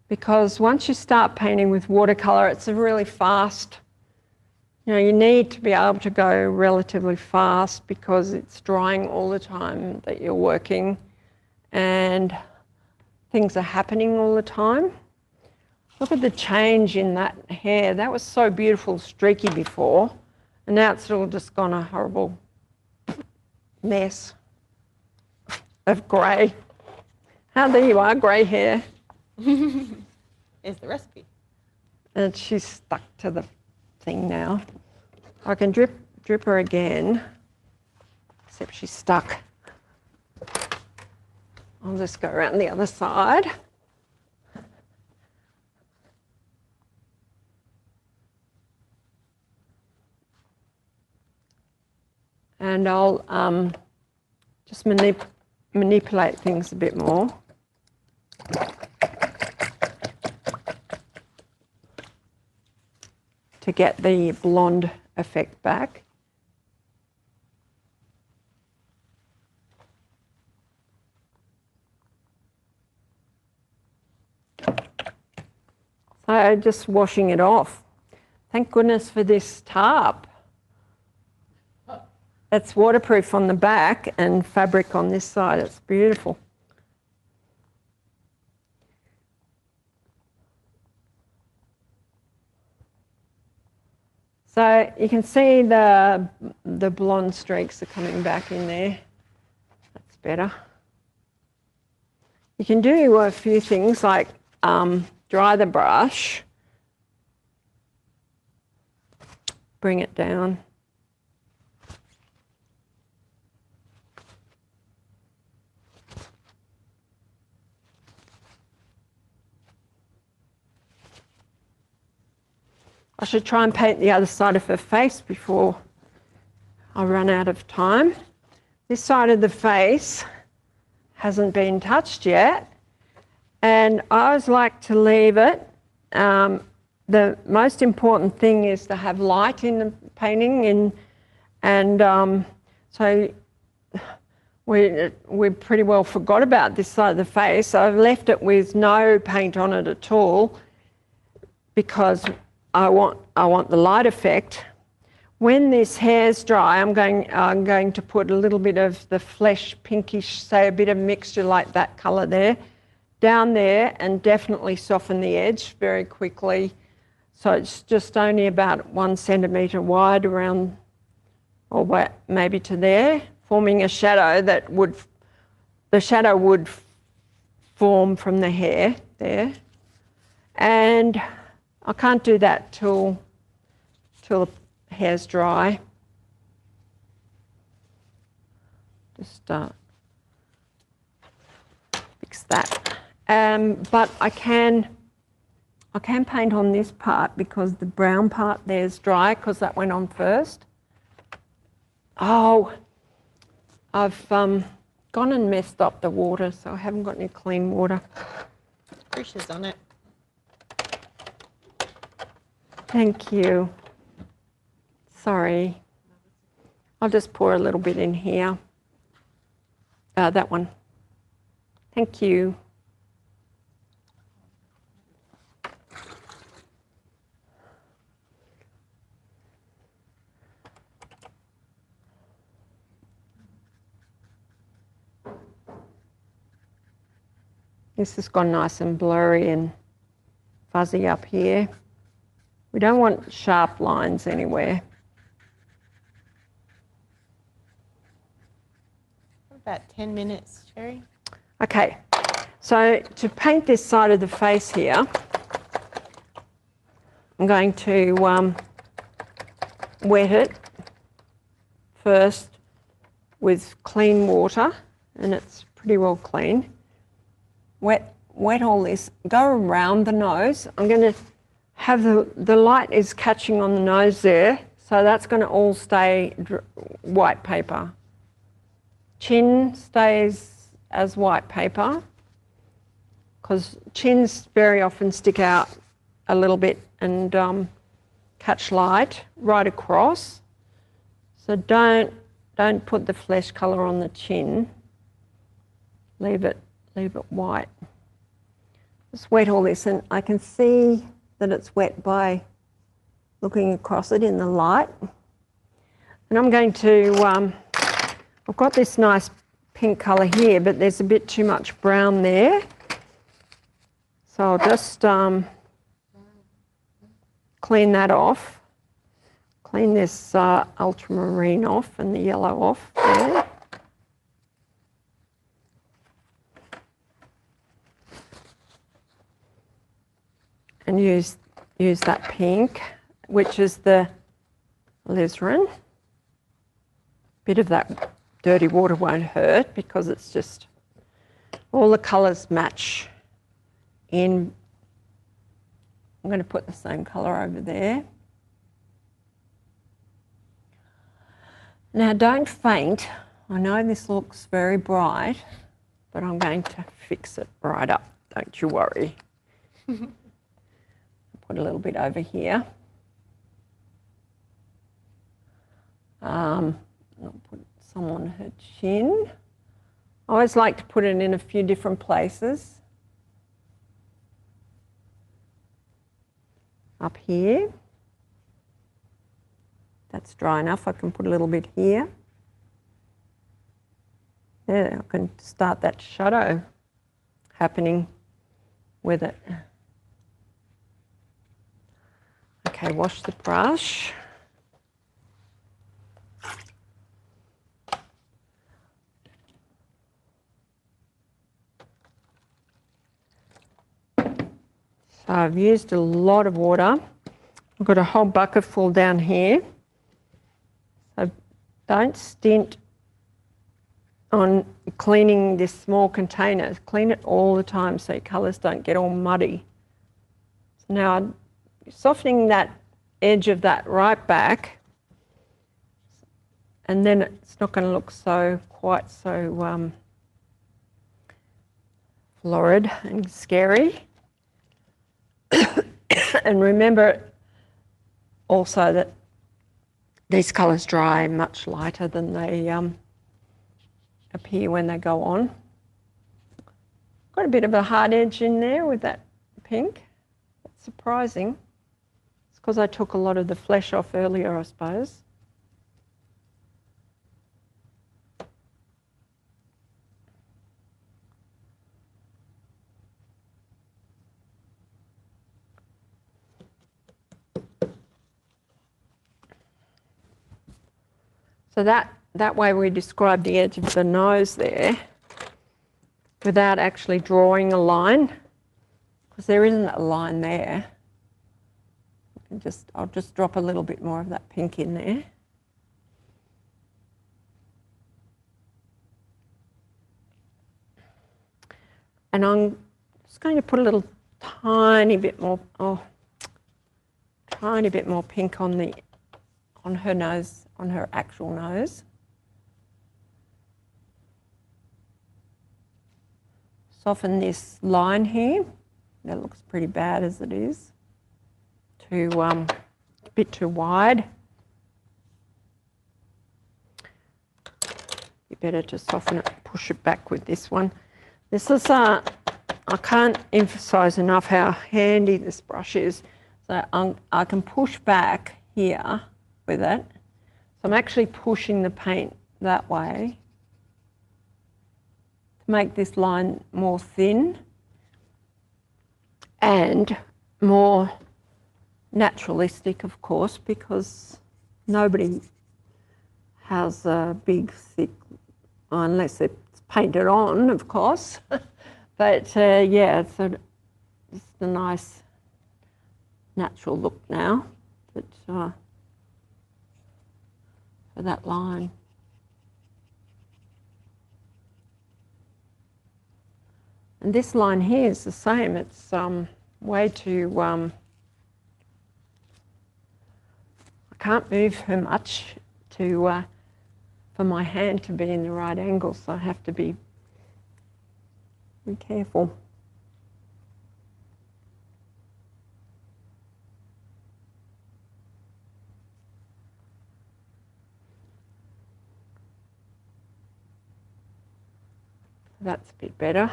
Speaker 2: Because once you start painting with watercolour, it's a really fast, you need to be able to go relatively fast because it's drying all the time that you're working and things are happening all the time. Look at the change in that hair. That was so beautiful, streaky before, and now it's all just gone a horrible mess of grey. There you are, grey hair.
Speaker 1: Here's the recipe.
Speaker 2: And she's stuck to the thing now. I can drip her again, except she's stuck. I'll just go around the other side. And I'll just manipulate things a bit more. To get the blonde effect back. So just washing it off. Thank goodness for this tarp. It's waterproof on the back and fabric on this side. It's beautiful. So you can see the blonde streaks are coming back in there. That's better. You can do a few things like dry the brush, bring it down. I should try and paint the other side of her face before I run out of time. This side of the face hasn't been touched yet, and I always like to leave it. The most important thing is to have light in the painting, so we pretty well forgot about this side of the face. I've left it with no paint on it at all because I want the light effect. When this hair's dry, I'm going to put a little bit of the flesh pinkish, say a bit of mixture like that colour there, down there, and definitely soften the edge very quickly. So it's just only about 1 centimetre wide around, or maybe to there, forming a shadow the shadow would form from the hair there. And I can't do that till the hair's dry. Just fix that. But I can paint on this part because the brown part there's dry because that went on first. Oh, I've gone and messed up the water, so I haven't got any clean water.
Speaker 1: Pressure's on it.
Speaker 2: Thank you. Sorry. I'll just pour a little bit in here. That one. Thank you. This has gone nice and blurry and fuzzy up here. We don't want sharp lines anywhere.
Speaker 1: About 10 minutes, Cherry.
Speaker 2: Okay, so to paint this side of the face here, I'm going to wet it first with clean water, and it's pretty well clean. Wet all this, go around the nose. I'm going to have the light is catching on the nose there, so that's going to all stay white paper. Chin stays as white paper because chins very often stick out a little bit and catch light right across. So don't put the flesh colour on the chin. Leave it white. Just wet all this, and I can see that it's wet by looking across it in the light. And I'm going to, I've got this nice pink colour here, but there's a bit too much brown there. So I'll just clean that off. Clean this ultramarine off and the yellow off there. And use that pink, which is the alizarin. Bit of that dirty water won't hurt because it's just all the colours match in. I'm going to put the same colour over there. Now don't faint. I know this looks very bright, but I'm going to fix it right up. Don't you worry. Put a little bit over here. I'll put some on her chin. I always like to put it in a few different places. Up here. That's dry enough. I can put a little bit here. There, I can start that shadow happening with it. Okay, wash the brush. So I've used a lot of water. I've got a whole bucket full down here. So don't stint on cleaning this small container. Clean it all the time so your colours don't get all muddy. So now I'm softening that edge of that right back, and then it's not going to look quite so florid and scary. And remember also that these colours dry much lighter than they appear when they go on. Got a bit of a hard edge in there with that pink. It's surprising. It's because I took a lot of the flesh off earlier, I suppose. So that way we describe the edge of the nose there without actually drawing a line, because there isn't a line there. I'll just drop a little bit more of that pink in there. And I'm just going to put a little tiny bit more pink on her nose, on her actual nose. Soften this line here. That looks pretty bad as it is. A bit too wide. Be better to soften it, push it back with this one. This is I can't emphasize enough how handy this brush is. So I can push back here with it. So I'm actually pushing the paint that way to make this line more thin and more naturalistic, of course, because nobody has a big, thick, unless it's painted on, of course. But yeah, so it's a nice natural look now. But for that line. And this line here is the same. It's way too, I can't move her much for my hand to be in the right angle, so I have to be careful. That's a bit better.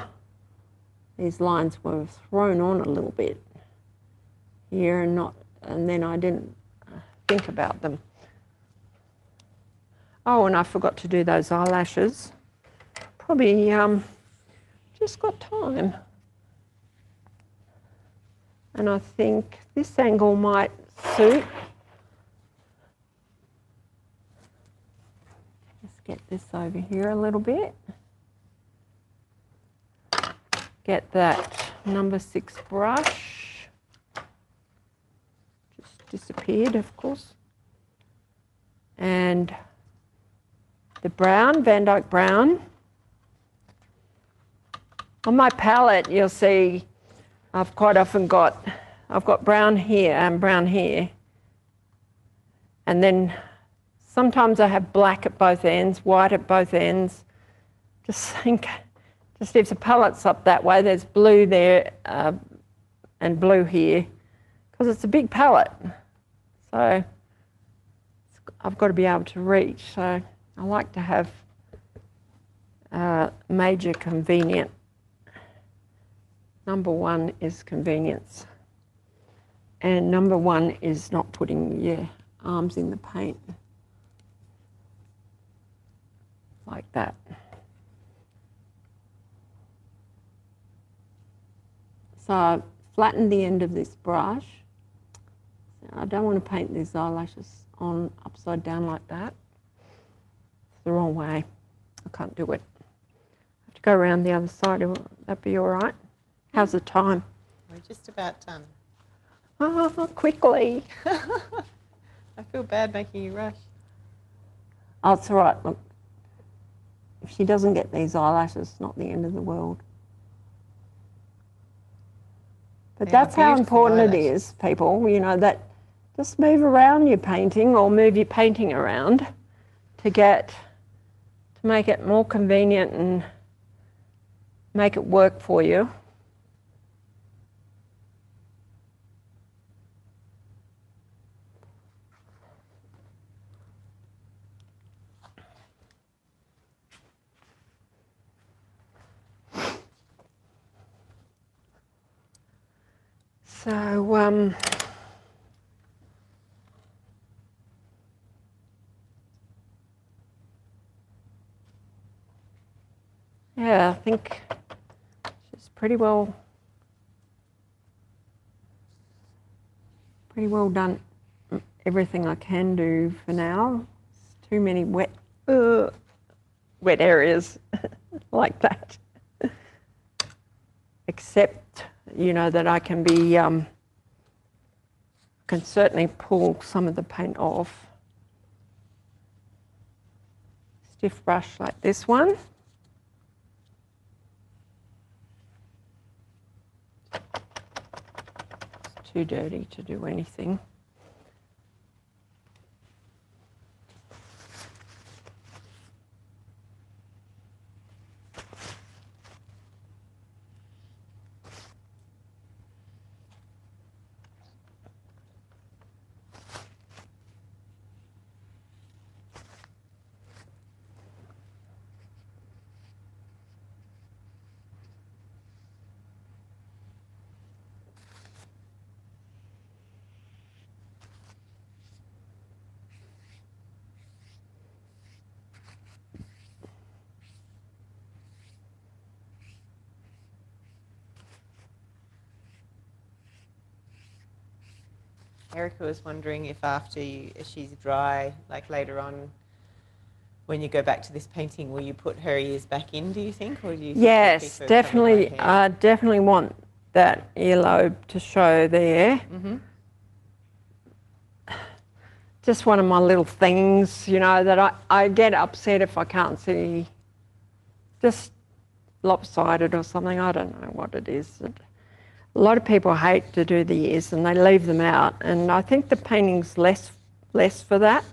Speaker 2: These lines were thrown on a little bit here and then I didn't think about them. Oh, and I forgot to do those eyelashes. Probably just got time. And I think this angle might suit. Let's get this over here a little bit. Get that number 6 brush. Just disappeared, of course. And the brown, Van Dyke brown. On my palette, you'll see I've quite often got brown here and brown here. And then sometimes I have black at both ends, white at both ends. Just if the palette's up that way, there's blue there and blue here, because it's a big palette. So I've got to be able to reach. So I like to have major convenient. Number 1 is convenience. And number 1 is not putting your arms in the paint. Like that. So I flattened the end of this brush. I don't want to paint these eyelashes on upside down like that. It's the wrong way. I can't do it. I have to go around the other side. Will that be all right? How's the time?
Speaker 1: We're just about done.
Speaker 2: Oh, quickly.
Speaker 1: I feel bad making you rush.
Speaker 2: Oh, it's all right. Look, if she doesn't get these eyelashes, it's not the end of the world. But
Speaker 1: They
Speaker 2: that's
Speaker 1: are
Speaker 2: how
Speaker 1: beautiful
Speaker 2: important it
Speaker 1: eyelashes.
Speaker 2: is, people, you know, that just move around your painting or move your painting around to make it more convenient and make it work for you. So, yeah, I think she's pretty well done everything I can do for now. It's too many wet areas like that. Except, you know, that I can be, can certainly pull some of the paint off. Stiff brush like this one. It's too dirty to do anything.
Speaker 1: Erica was wondering if if she's dry, like later on, when you go back to this painting, will you put her ears back in, do you think? Or do you think
Speaker 2: Yes,
Speaker 1: you'll keep her
Speaker 2: definitely.
Speaker 1: covered by hair?
Speaker 2: I definitely want that earlobe to show there.
Speaker 1: Mm-hmm.
Speaker 2: Just one of my little things, you know, that I get upset if I can't see, just lopsided or something. I don't know what it is. A lot of people hate to do the ears and they leave them out, and I think the painting's less for that.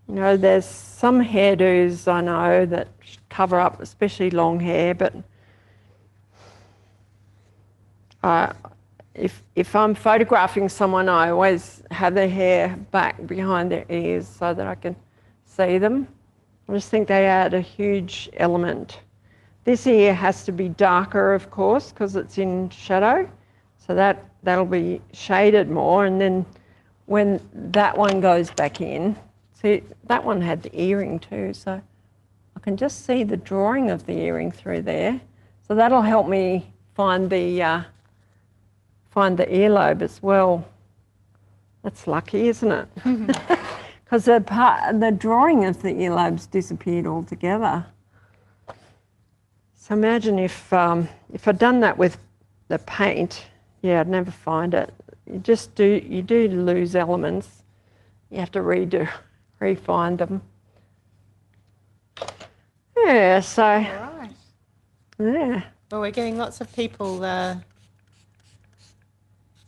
Speaker 2: You know, there's some hairdos I know that cover up, especially long hair, but if I'm photographing someone, I always have their hair back behind their ears so that I can see them. I just think they add a huge element. This ear has to be darker, of course, because it's in shadow, so that'll be shaded more, and then when that one goes back in, see, that one had the earring too, so I can just see the drawing of the earring through there. So that'll help me find the earlobe as well. That's lucky, isn't it? Because the drawing of the earlobes disappeared altogether. So imagine if I'd done that with the paint, yeah, I'd never find it. You do lose elements. You have to refine them. Yeah, so,
Speaker 1: All right.
Speaker 2: yeah.
Speaker 1: Well, we're getting lots of people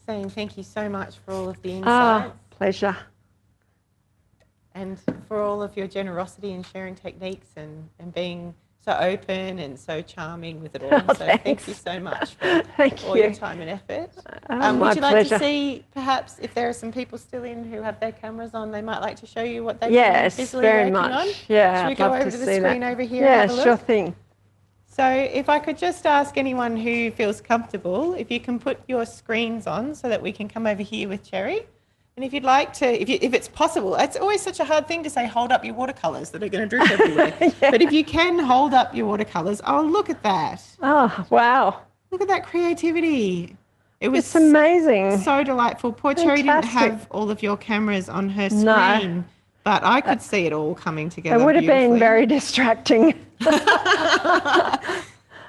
Speaker 1: saying thank you so much for all of the insights
Speaker 2: Pleasure.
Speaker 1: and for all of your generosity in sharing techniques and being so open and so charming with it all. So thank
Speaker 2: Thanks.
Speaker 1: you so much for
Speaker 2: Thank
Speaker 1: all
Speaker 2: you.
Speaker 1: your time and effort.
Speaker 2: My
Speaker 1: Would you like
Speaker 2: pleasure.
Speaker 1: to see, perhaps, if there are some people still in who have their cameras on, they might like to show you what they've
Speaker 2: Yes,
Speaker 1: been busily
Speaker 2: very
Speaker 1: working
Speaker 2: much.
Speaker 1: on?
Speaker 2: Yeah,
Speaker 1: Should we
Speaker 2: I'd
Speaker 1: go
Speaker 2: love
Speaker 1: over
Speaker 2: to
Speaker 1: the
Speaker 2: see
Speaker 1: screen
Speaker 2: that.
Speaker 1: over here
Speaker 2: Yeah,
Speaker 1: and have a look?
Speaker 2: sure thing.
Speaker 1: So if I could just ask anyone who feels comfortable, if you can put your screens on so that we can come over here with Cherry And if you'd like to, if it's possible, it's always such a hard thing to say, hold up your watercolours that are going to drip everywhere. But if you can hold up your watercolours, oh, look at that.
Speaker 2: Oh, wow.
Speaker 1: Look at that creativity. It was
Speaker 2: It's amazing.
Speaker 1: so delightful. Poor Cherry didn't
Speaker 2: Fantastic.
Speaker 1: have all of your cameras on her
Speaker 2: No.
Speaker 1: screen, but I could see it all coming together.
Speaker 2: It would have been
Speaker 1: beautifully.
Speaker 2: very distracting.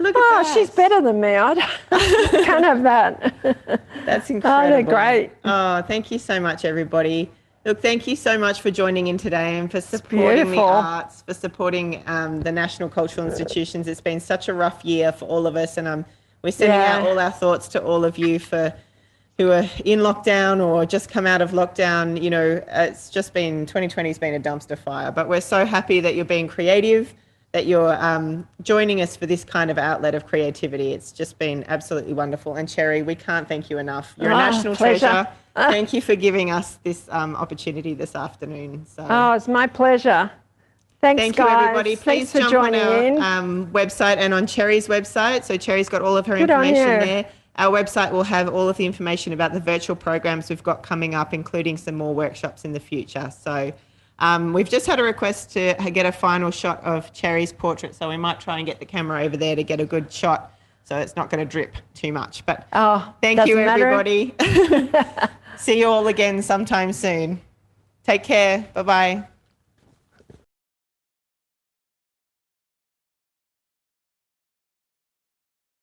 Speaker 1: Look at
Speaker 2: Oh,
Speaker 1: that.
Speaker 2: she's better than me. I can't have that.
Speaker 1: That's
Speaker 2: Oh,
Speaker 1: incredible.
Speaker 2: they're great.
Speaker 1: Oh, thank you so much, everybody. Look, thank you so much for joining in today and for supporting the
Speaker 2: beautiful.
Speaker 1: arts, for supporting the National Cultural Institutions. It's been such a rough year for all of us, and we're sending
Speaker 2: Yeah.
Speaker 1: out all our thoughts to all of you who are in lockdown or just come out of lockdown. You know, it's just been 2020 has been a dumpster fire, but we're so happy that you're being creative, that you're joining us for this kind of outlet of creativity. It's just been absolutely wonderful. And Cherry, we can't thank you enough. You're a national
Speaker 2: pleasure.
Speaker 1: treasure. Thank you for giving us this opportunity this afternoon. So.
Speaker 2: Oh, it's my pleasure. Thanks,
Speaker 1: Thank
Speaker 2: guys.
Speaker 1: you, everybody. Please
Speaker 2: Thanks for
Speaker 1: jump
Speaker 2: joining
Speaker 1: on our
Speaker 2: in.
Speaker 1: website and on Cherry's website. So Cherry's got all of her
Speaker 2: Good on
Speaker 1: information
Speaker 2: you.
Speaker 1: there. Our website will have all of the information about the virtual programs we've got coming up, including some more workshops in the future. So we've just had a request to get a final shot of Cherry's portrait. So we might try and get the camera over there to get a good shot so it's not going to drip too much. But thank you,
Speaker 2: doesn't matter.
Speaker 1: everybody. See you all again sometime soon. Take care. Bye-bye.